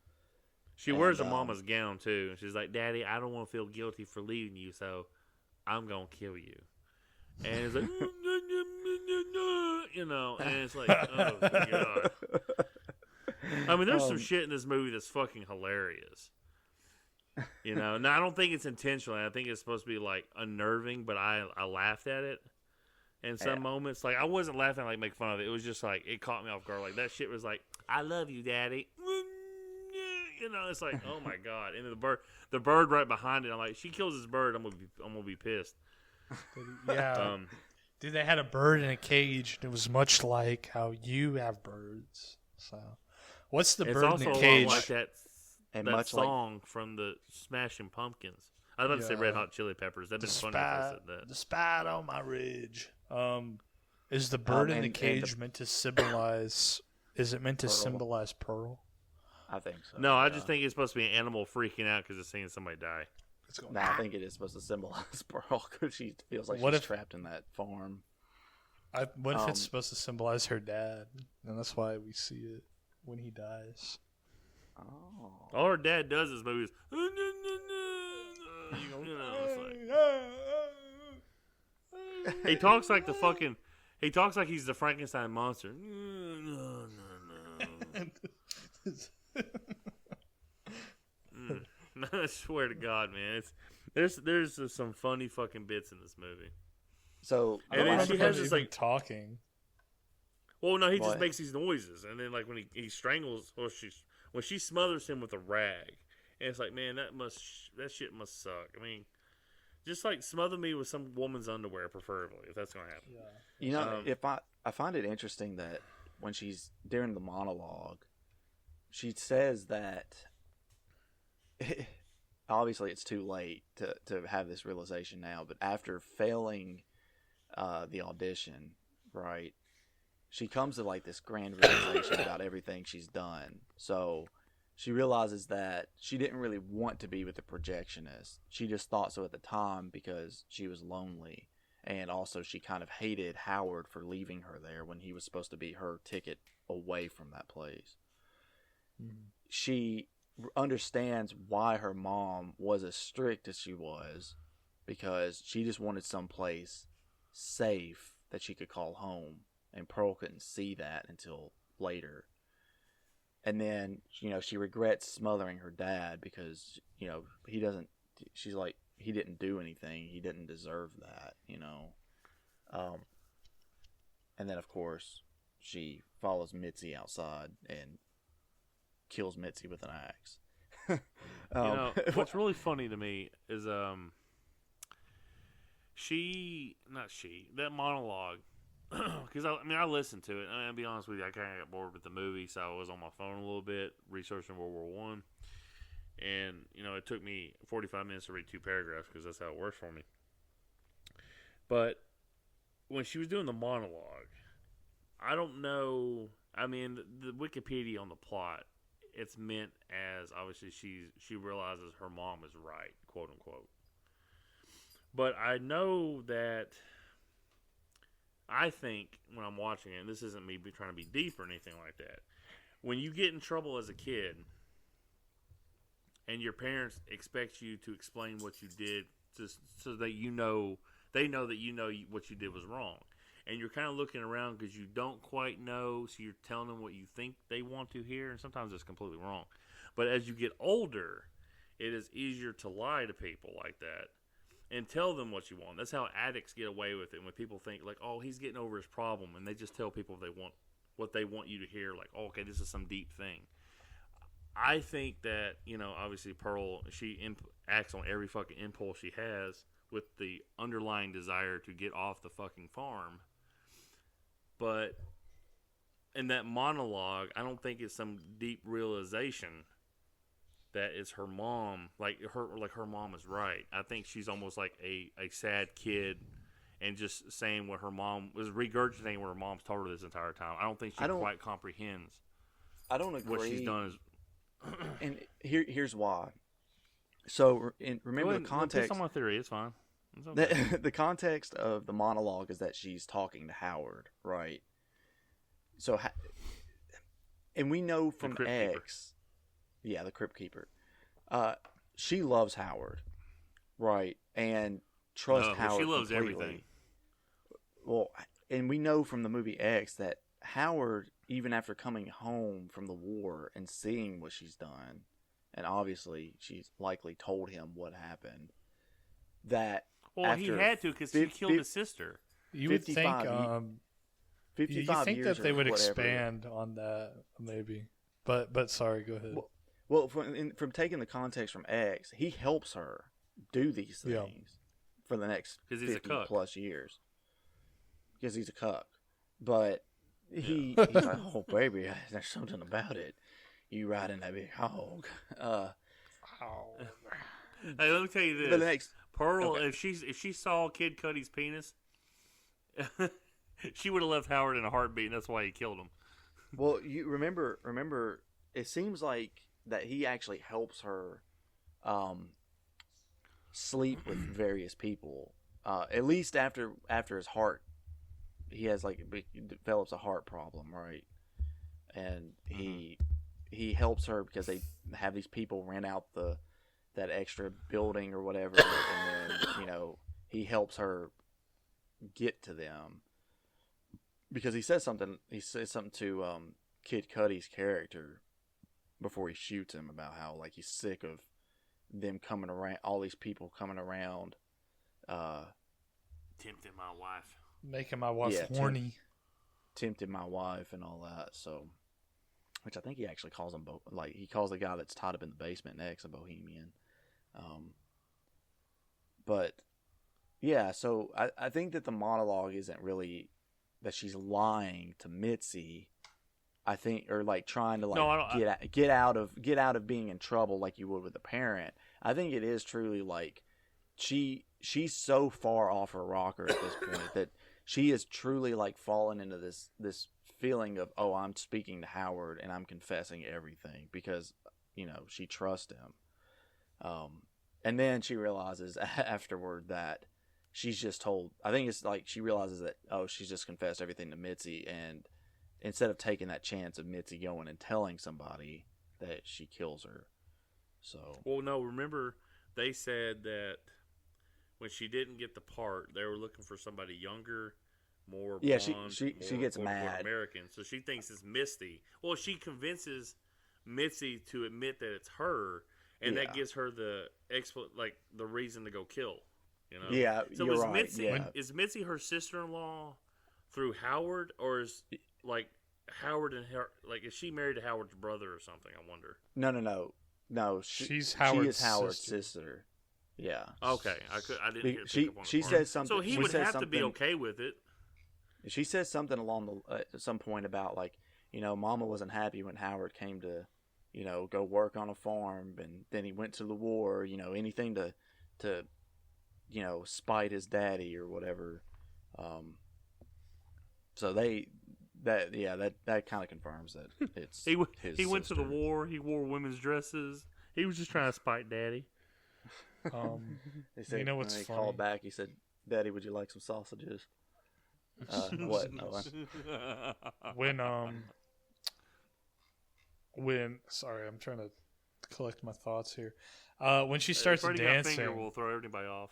She wears her mama's gown too. She's like, "Daddy, I don't want to feel guilty for leaving you, so I'm gonna kill you." And it's like, and it's like, oh god. I mean, there's some shit in this movie that's fucking hilarious. Now I don't think it's intentional. I think it's supposed to be like unnerving, but I laughed at it in some moments. Like I wasn't laughing like make fun of it. It was just like it caught me off guard. Like that shit was like, "I love you, Daddy." It's like, oh my god. And the bird right behind it. I'm like, she kills this bird, I'm gonna be pissed. Yeah. Dude, they had a bird in a cage. It was much like how you have birds. So, what's the bird in the cage? It's also like that song from the Smashing Pumpkins. I was about to say Red Hot Chili Peppers. That'd been funny if I said that. The spot on my ridge. Is the bird in the cage meant to symbolize? Is it meant to symbolize Pearl? I think so. No, I just think it's supposed to be an animal freaking out because it's seeing somebody die. I think it is supposed to symbolize Pearl because she feels like she's trapped in that farm. What if it's supposed to symbolize her dad, and that's why we see it when he dies? Oh. All her dad does is movies. He talks like he talks like he's the Frankenstein monster. No. I swear to God, man, there's some funny fucking bits in this movie. So and then she has this like talking. Well, no, he just makes these noises, and then like when he strangles, or when she smothers him with a rag, and it's like, man, that shit must suck. I mean, just like smother me with some woman's underwear, preferably, if that's gonna happen. Yeah. If I find it interesting that when she's during the monologue, she says that obviously it's too late to have this realization now, but after failing the audition, right, she comes to like this grand realization about everything she's done. So she realizes that she didn't really want to be with the projectionist. She just thought so at the time because she was lonely. And also she kind of hated Howard for leaving her there when he was supposed to be her ticket away from that place. Mm-hmm. She understands why her mom was as strict as she was, because she just wanted someplace safe that she could call home, and Pearl couldn't see that until later. And then, she regrets smothering her dad because, she's like, he didn't do anything. He didn't deserve that, And then, of course, she follows Mitzi outside and kills Mitzi with an axe. What's really funny to me is that monologue, because I listened to it, and I'll be honest with you, I kind of got bored with the movie, so I was on my phone a little bit researching World War One, and it took me 45 minutes to read 2 paragraphs because that's how it works for me. But when she was doing the monologue, I don't know. I mean, the Wikipedia on the plot, it's meant as obviously she realizes her mom is right, quote unquote. But I know that I think when I'm watching it, and this isn't me trying to be deep or anything like that, when you get in trouble as a kid and your parents expect you to explain what you did, just so that they know that what you did was wrong, and you're kind of looking around because you don't quite know, so you're telling them what you think they want to hear, and sometimes it's completely wrong. But as you get older, it is easier to lie to people like that and tell them what you want. That's how addicts get away with it. When people think like, "Oh, he's getting over his problem," and they just tell people what they want you to hear, like, "Oh, okay, this is some deep thing." I think that, obviously Pearl, she acts on every fucking impulse she has with the underlying desire to get off the fucking farm. But in that monologue, I don't think it's some deep realization that it's her mom, her mom is right. I think she's almost like a sad kid and just saying what her mom was regurgitating what her mom's told her this entire time. I don't think she quite comprehends. I don't agree. What she's done is. And here's why. So remember the context. It's my theory. It's fine. It's okay. The context of the monologue is that she's talking to Howard, right? So, and we know from X, the Crypt Keeper, she loves Howard, right? And trusts Howard. She loves completely. everything. Well, and we know from the movie X that Howard, even after coming home from the war and seeing what she's done, and obviously she's likely told him what happened, that he had to because he killed his sister. You would think, 55 you think years that they would whatever. expand on that, maybe. But sorry, go ahead. Well, from taking the context from X, he helps her do these things for the next 50 plus years. Because he's a cuck. But he's like, "Oh, baby, there's something about it. You riding that big hog." Hey, let me tell you this. But the next, Pearl, if she saw Kid Cudi's penis, she would have left Howard in a heartbeat, and that's why he killed him. Well, you remember, it seems like that he actually helps her sleep with various people. At least after his heart, he develops a heart problem, right? And he helps her because they have these people rent out that extra building or whatever, and then he helps her get to them because he says something to Kid Cudi's character before he shoots him about how he's sick of them coming around, all these people coming around, tempting my wife, making my wife horny, tempting my wife and all that. So, which I think he actually calls him he calls the guy that's tied up in the basement next a bohemian. But yeah, so I think that the monologue isn't really that she's lying to Mitzi. I think, or trying to get out of being in trouble like you would with a parent. I think it is truly she's so far off her rocker at this point that she is truly fallen into this feeling of, oh, I'm speaking to Howard and I'm confessing everything because she trusts him. And then she realizes afterward that she's just told. I think it's she realizes that, oh, she's just confessed everything to Mitzi, and instead of taking that chance of Mitzi going and telling somebody, that she kills her. So. Well, no, remember they said that when she didn't get the part, they were looking for somebody younger, more blonde, she gets mad. More American, so she thinks it's Misty. Well, she convinces Mitzi to admit that it's her, and that gives her the reason to go kill. Yeah, so you're is right. Mitzi, is Mitzi her sister-in-law through Howard, or is Howard and her is she married to Howard's brother or something? I wonder. No. She's Howard's sister. Yeah. Okay, I didn't hear. She says something. So he would have to be okay with it. She says something along at some point about Mama wasn't happy when Howard came to, go work on a farm, and then he went to the war. Anything to spite his daddy or whatever. So that kind of confirms that it's he his went sister. to the war. He wore women's dresses. He was just trying to spite daddy. They said, what's he funny? called back. He said, "Daddy, would you like some sausages?" What? When sorry, I'm trying to collect my thoughts here. When she starts Freddie dancing, got finger will throw everybody off.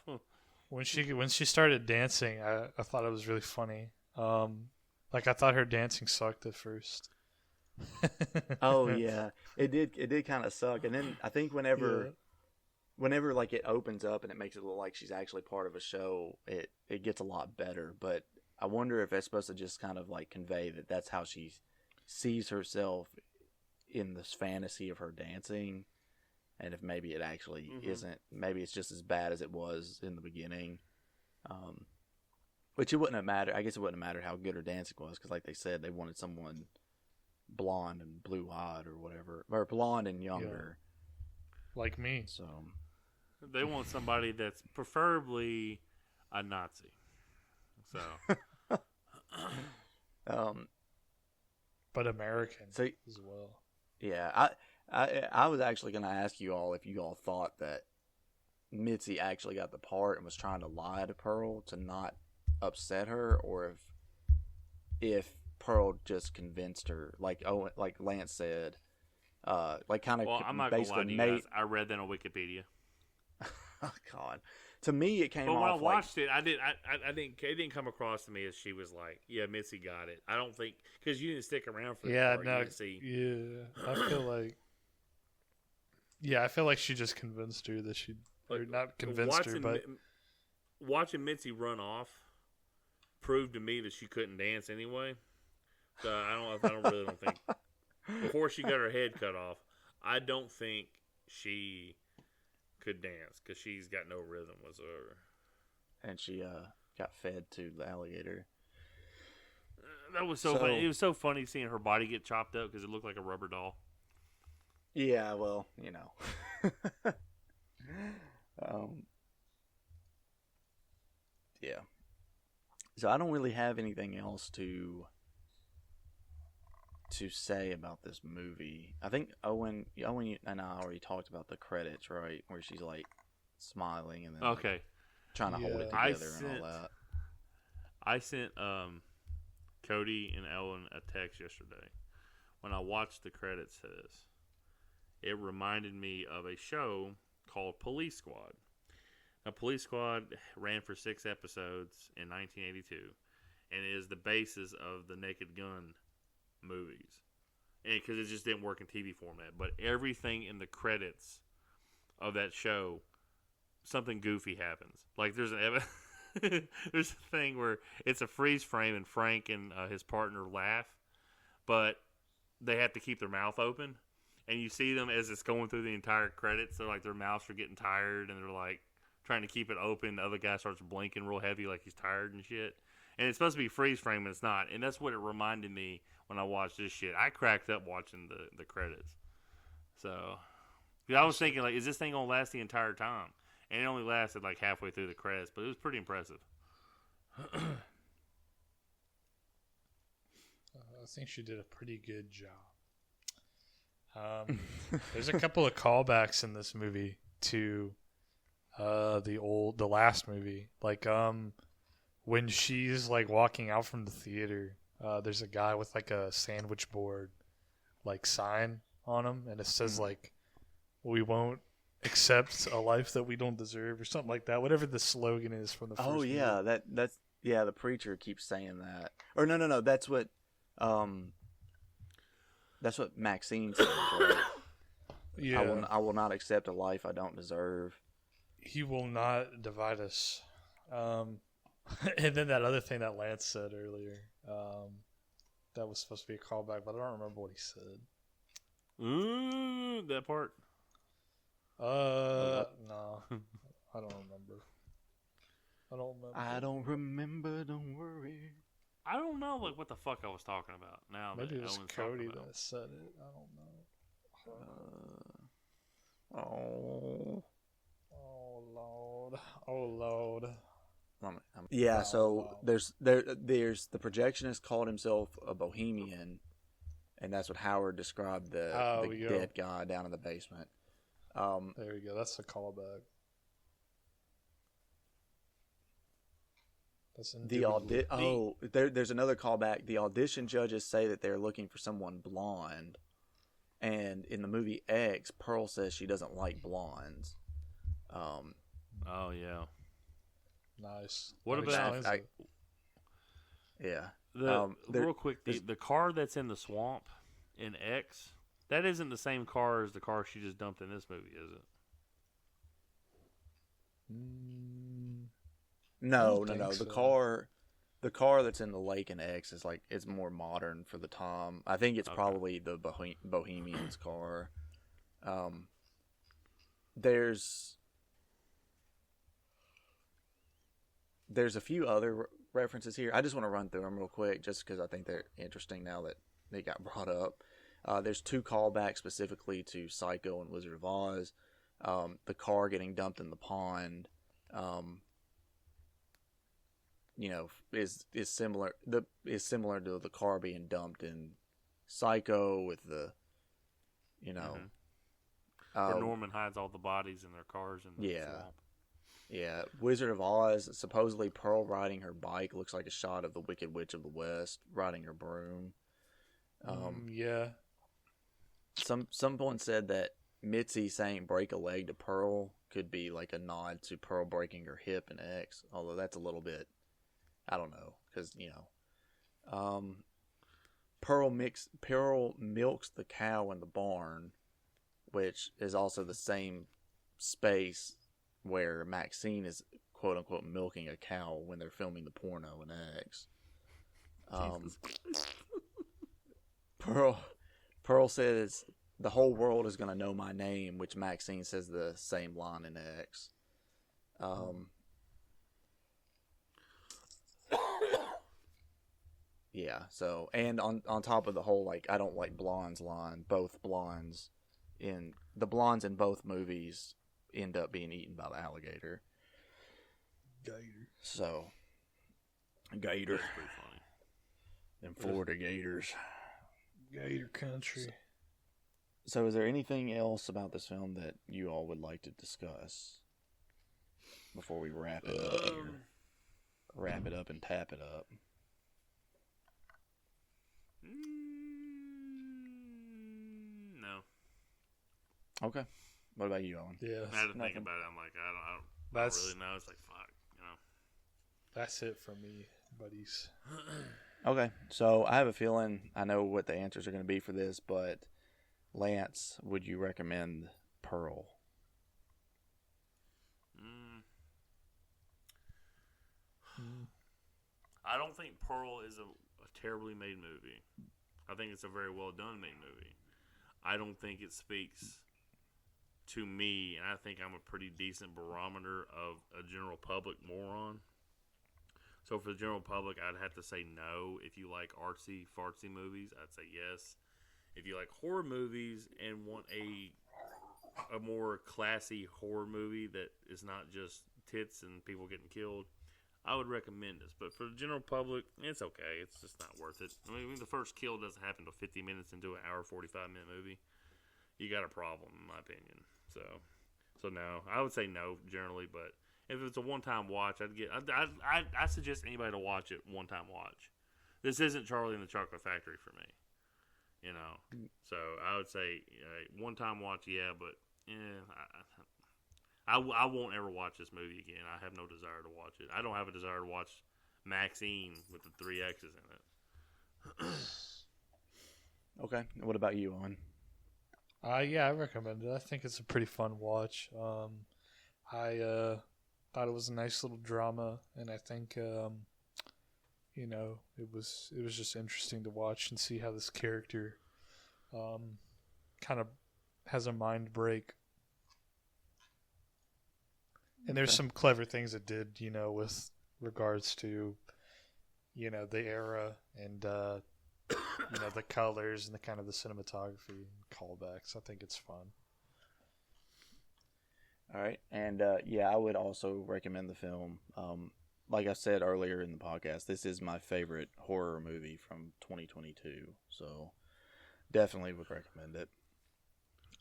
when she started dancing, I thought it was really funny. Like I thought her dancing sucked at first. Oh yeah, it did kind of suck. And then I think whenever like it opens up and it makes it look like she's actually part of a show, it gets a lot better. But I wonder if it's supposed to just kind of like convey that that's how she sees herself in this fantasy of her dancing, and if maybe it actually isn't. Maybe it's just as bad as it was in the beginning. Which it wouldn't have mattered. I guess it wouldn't have mattered how good her dancing was, because like they said, they wanted someone blonde and blue-eyed or whatever, or blonde and younger, like me. So they want somebody that's preferably a Nazi. So, But American so as well. yeah, I was actually going to ask you all if you all thought that Mitzi actually got the part and was trying to lie to Pearl to not upset her, or if Pearl just convinced her, like Lance said, like kind of. well, I'm not gonna lie to you guys. I read that on Wikipedia. Oh God, to me it came But off when I like, watched it, I didn't. It didn't come across to me as she was like, "Yeah, Mitzi got it." I don't think, because you didn't stick around for the Yeah, part. You no, didn't see. yeah. I feel like she just convinced her that she, or not convinced her, but watching Mitzi run off proved to me that she couldn't dance anyway. So I really don't think before she got her head cut off, I don't think she could dance because she's got no rhythm whatsoever. and she got fed to the alligator. That was so funny. It was so funny seeing her body get chopped up because it looked like a rubber doll. Yeah, well, you know. Yeah. So I don't really have anything else to say about this movie. I think Owen and I already talked about the credits, right? Where she's like smiling and then like, Okay. trying to hold it together and all that. I sent Cody and Owen a text yesterday. When I watched the credits to this, it reminded me of a show called Police Squad. Now, Police Squad ran for 6 episodes in 1982 and is the basis of the Naked Gun movies. And because it just didn't work in TV format. But everything in the credits of that show, something goofy happens. Like there's there's a thing where it's a freeze frame and Frank and his partner laugh, but they have to keep their mouth open. And you see them as it's going through the entire credits. They're like, their mouths are getting tired and they're like trying to keep it open. The other guy starts blinking real heavy like he's tired and shit. And it's supposed to be freeze frame, and it's not. And that's what it reminded me when I watched this shit. I cracked up watching the credits. So, I was thinking, like, is this thing going to last the entire time? And it only lasted like halfway through the credits, but it was pretty impressive. I think she did a pretty good job. There's a couple of callbacks in this movie to the last movie. Like when she's like walking out from the theater, there's a guy with like a sandwich board like sign on him, and it says like, "We won't accept a life that we don't deserve," or something like that. Whatever the slogan is from the first movie. Yeah, that's the preacher keeps saying that. Or no, that's what Maxine says, right? Yeah. I will not accept a life I don't deserve. He will not divide us. And then that other thing that Lance said earlier, that was supposed to be a callback, but I don't remember what he said. That part? No. I don't remember. I don't remember, don't worry. I don't know like what the fuck I was talking about now. Maybe that it was Owen's Cody talking about. that said it. I don't know. Oh Lord. Oh Lord. Yeah, Wow, so wow. there's the projectionist called himself a bohemian, and that's what Howard described the dead guy down in the basement. There we go. That's a callback. That's there's another callback. The audition judges say that they're looking for someone blonde, And in the movie X, Pearl says she doesn't like blondes. Oh yeah. Nice. What That about- explains it. Yeah. Real quick, the car that's in the swamp in X, that isn't the same car as the car she just dumped in this movie, is it? No. think so. The car that's in the lake in X is like it's more modern for the time. I think it's probably the Bohemian's car. There's a few other references here. I just want to run through them real quick, just because I think they're interesting now that they got brought up. There's 2 callbacks specifically to Psycho and Wizard of Oz. The car getting dumped in the pond, is similar. Is similar to the car being dumped in Psycho with the, Where Norman hides all the bodies in their cars in the swamp. Yeah, Wizard of Oz, supposedly Pearl riding her bike looks like a shot of the Wicked Witch of the West riding her broom. Yeah. Someone said that Mitzi saying break a leg to Pearl could be like a nod to Pearl breaking her hip in X, although that's a little bit, I don't know, because, Pearl milks the cow in the barn, which is also the same space where Maxine is quote unquote milking a cow when they're filming the porno in X. Pearl says the whole world is gonna know my name, which Maxine says the same line in X. Yeah, so, and on top of the whole like I don't like blondes line, the blondes in both movies end up being eaten by the alligator. Gator. So, gator. That's pretty funny. Them Florida gators. Gator country. So is there anything else about this film that you all would like to discuss before we wrap it up here? Wrap it up and tap it up. No. Okay. What about you, Owen? Yeah. I had to think Nothing. about it. I'm like, I don't That's really know. It's like, fuck, That's it for me, buddies. Okay, so I have a feeling I know what the answers are going to be for this, but Lance, would you recommend Pearl? I don't think Pearl is a terribly made movie. I think it's a very well done made movie. I don't think it speaks to me, and I think I'm a pretty decent barometer of a general public moron. So for the general public, I'd have to say no. If you like artsy, fartsy movies, I'd say yes. If you like horror movies and want a more classy horror movie that is not just tits and people getting killed, I would recommend this. But for the general public, it's okay. It's just not worth it. I mean, the first kill doesn't happen until 50 minutes into an hour, 45-minute movie. You got a problem, in my opinion. So no, I would say no generally. But if it's a one-time watch, I suggest anybody to watch it one-time watch. This isn't Charlie and the Chocolate Factory for me. So I would say one-time watch, yeah, but I won't ever watch this movie again. I have no desire to watch it. I don't have a desire to watch Maxine with the 3 X's in it. Okay, what about you, Owen? Yeah, I recommend it. I think it's a pretty fun watch. I thought it was a nice little drama, and I think it was just interesting to watch and see how this character kind of has a mind break. And there's some clever things it did, with regards to, the era and, the colors and the kind of the cinematography and callbacks. I think it's fun. All right, and I would also recommend the film. Like I said earlier in the podcast, this is my favorite horror movie from 2022, so definitely would recommend it.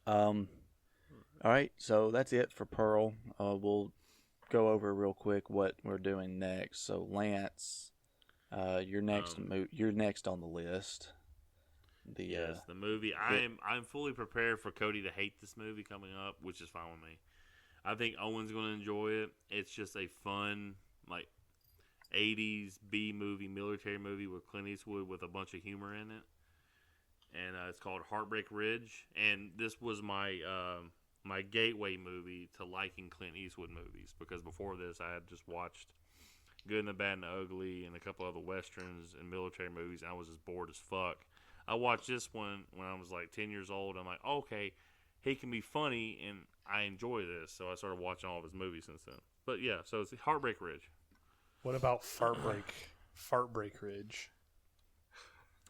All right, so that's it for Pearl. We'll go over real quick what we're doing next. So Lance, you're next. You're next on the list. The the movie. I'm fully prepared for Cody to hate this movie coming up, which is fine with me. I think Owen's going to enjoy it. It's just a fun, like, 80s B movie, military movie with Clint Eastwood with a bunch of humor in it. And it's called Heartbreak Ridge. And this was my my gateway movie to liking Clint Eastwood movies, because before this I had just watched Good and the Bad and the Ugly and a couple other westerns and military movies, and I was just bored as fuck. I watched this one when I was like 10 years old. I'm like, okay, he can be funny, and I enjoy this. So I started watching all of his movies since then. But yeah, so it's Heartbreak Ridge. What about Fartbreak Ridge?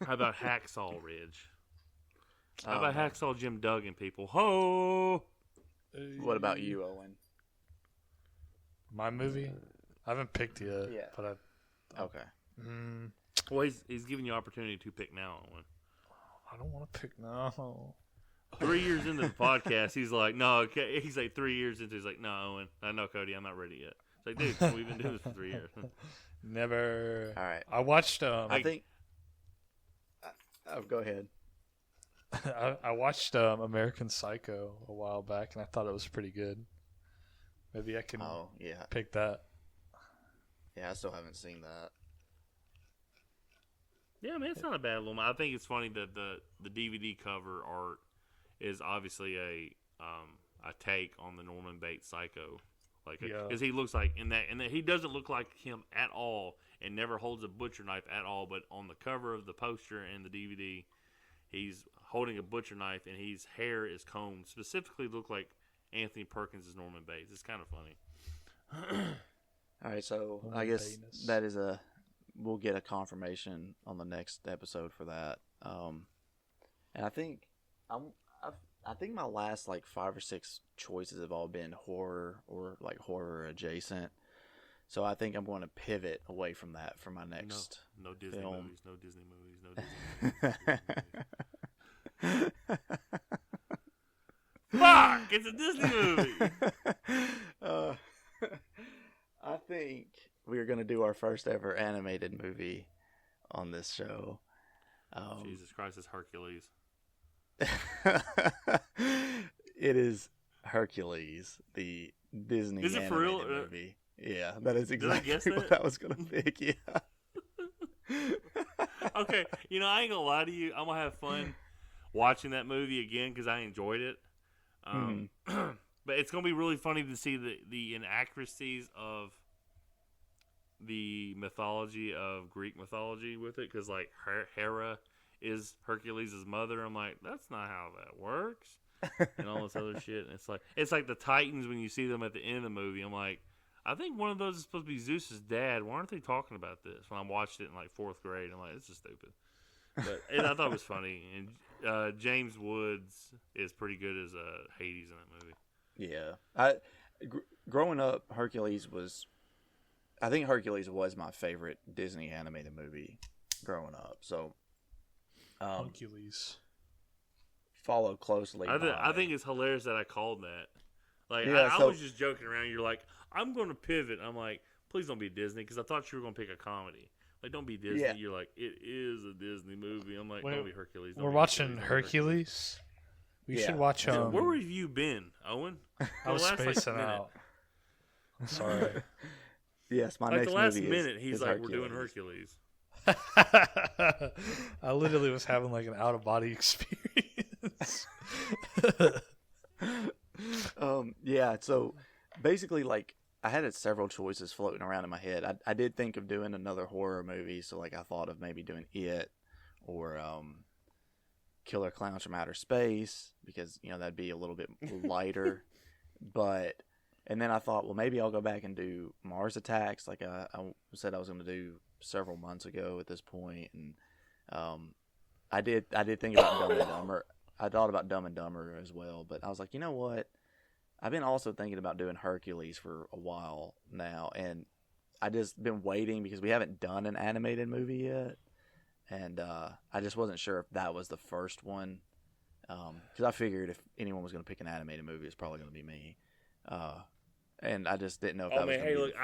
How about Hacksaw Ridge? How about Hacksaw Jim Duggan, people? Ho! What about you, Owen? My movie? I haven't picked yet. Yeah. But Okay. Well, he's giving you opportunity to pick now, Owen. I don't want to pick now. 3 years into the podcast, he's like, no, okay. He's like 3 years into, he's like, no, Owen, I know, Cody, I'm not ready yet. It's like, dude, we've been doing this for 3 years. Never. All right. I watched. I think. Go ahead. I watched American Psycho a while back, and I thought it was pretty good. Maybe I can pick that. Yeah, I still haven't seen that. Yeah, man, it's not a bad little. I think it's funny that the DVD cover art is obviously a take on the Norman Bates Psycho, like because he looks like in that he doesn't look like him at all, and never holds a butcher knife at all. But on the cover of the poster and the DVD, he's holding a butcher knife, and his hair is combed. Specifically, look like Anthony Perkins is Norman Bates. It's kind of funny. All right, so I guess that is we'll get a confirmation on the next episode for that. And I think I think my last like 5 or 6 choices have all been horror or like horror adjacent. So I think I'm going to pivot away from that for my next no Disney film. movies, no Disney movies, no Disney movies. Fuck! It's a Disney movie. I think we are going to do our first ever animated movie on this show. Jesus Christ, it's Hercules. It is Hercules, the Disney Is it animated for real? movie. Yeah, that is Did I exactly guess what that? I was going to pick. Yeah. Okay, I ain't gonna lie to you. I'm gonna have fun watching that movie again because I enjoyed it. But it's gonna be really funny to see the inaccuracies of the mythology of Greek mythology with it, because like Hera is Hercules' mother. I'm like, that's not how that works, and all this other shit. And it's like the Titans when you see them at the end of the movie. I'm like, I think one of those is supposed to be Zeus's dad. Why aren't they talking about this? When I watched it in like 4th grade, I'm like, this is stupid. But I thought it was funny. And James Woods is pretty good as Hades in that movie. Yeah. Growing up, I think Hercules was my favorite Disney animated movie growing up. So, Hercules. Follow closely. I think it's hilarious that I called that. Like, Yeah, I so- was just joking around. You're like, I'm going to pivot. I'm like, please don't be Disney, because I thought you were going to pick a comedy. Like, don't be Disney. Yeah. You're like, it is a Disney movie. I'm like, Wait, don't be Hercules. Don't We're be watching Hercules. Hercules. We Yeah. should watch. Where have you been, Owen? I was The last, like, spacing minute. out. I'm sorry. Yes, my Like next the last movie minute, he's is like, Hercules. we're doing Hercules. I literally was having like an out of body experience. Yeah, so basically, like, I had several choices floating around in my head. I did think of doing another horror movie, so like I thought of maybe doing It or Killer Clowns from Outer Space, because that'd be a little bit lighter. And then I thought, well, maybe I'll go back and do Mars Attacks, like I said I was going to do several months ago at this point. And I did think about Dumb and Dumber. I thought about Dumb and Dumber as well, but I was like, you know what? I've been also thinking about doing Hercules for a while now, and I just been waiting because we haven't done an animated movie yet, and I just wasn't sure if that was the first one, because I figured if anyone was going to pick an animated movie, it's probably going to be me, and I just didn't know if that was man, going hey, to be. look,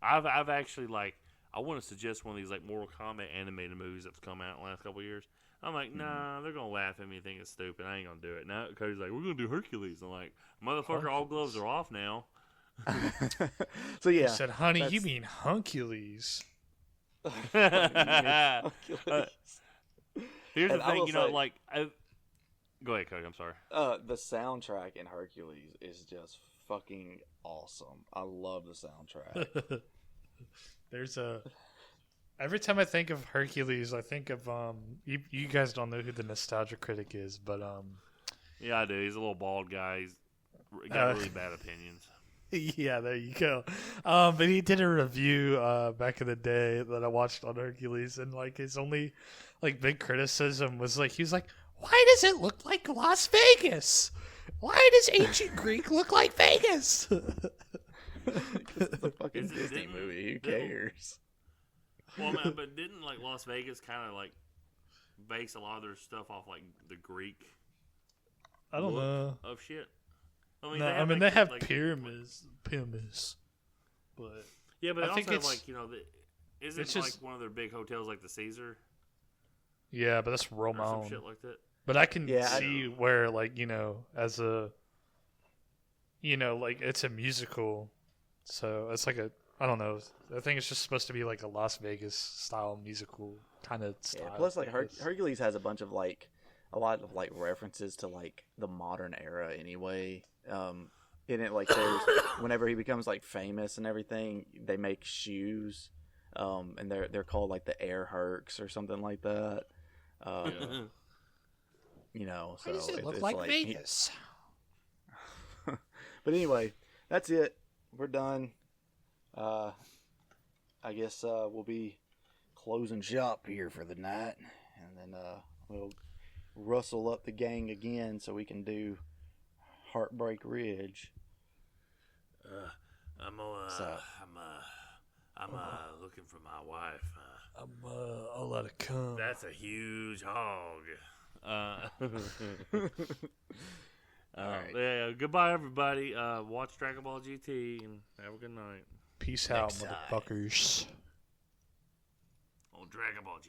I've actually, like, I want to suggest one of these like Mortal Kombat animated movies that's come out in the last couple of years. I'm like, nah, they're gonna laugh at me, think it's stupid. I ain't gonna do it. Now Cody's like, we're gonna do Hercules. I'm like, motherfucker, all gloves are off now. So yeah, You said, honey, you that's- mean Huncules. Hercules. Here's And the I thing, will you know, say- like, go ahead, Cody. I'm sorry. The soundtrack in Hercules is just fucking awesome. I love the soundtrack. There's a. Every time I think of Hercules, I think of You guys don't know who the nostalgia critic is, but Yeah, I do. He's a little bald guy. He's got really bad opinions. Yeah, there you go. But he did a review back in the day that I watched on Hercules, and like his only like big criticism was like he was like, "Why does it look like Las Vegas? Why does ancient Greek look like Vegas?" It's a fucking Is it- Disney didn't- movie. Who didn't- cares? Well, man, but didn't like Las Vegas kind of like base a lot of their stuff off like the Greek I don't look know. of shit? No, I mean they have pyramids, but Yeah, but I they think also have it's- like isn't it's like just- one of their big hotels like the Caesar yeah, but that's or some Roman. shit like that? But I can Yeah, I see where, like, as a, like, it's a musical. So it's like I don't know. I think it's just supposed to be like a Las Vegas style musical kind of style. Yeah, plus, like Hercules has a bunch of like a lot of like references to like the modern era anyway. In it, like there's whenever he becomes like famous and everything, they make shoes, and they're called like the Air Hercs or something like that. So Why does it look it's like like Vegas? But anyway, that's it. We're done. I guess we'll be closing shop here for the night, and then we'll rustle up the gang again so we can do Heartbreak Ridge. I'm looking for my wife. I'll let it come. That's a huge hog. All right. Yeah. Goodbye, everybody. Watch Dragon Ball GT and have a good night. Peace out, Next time. motherfuckers. On Dragon Ball GT.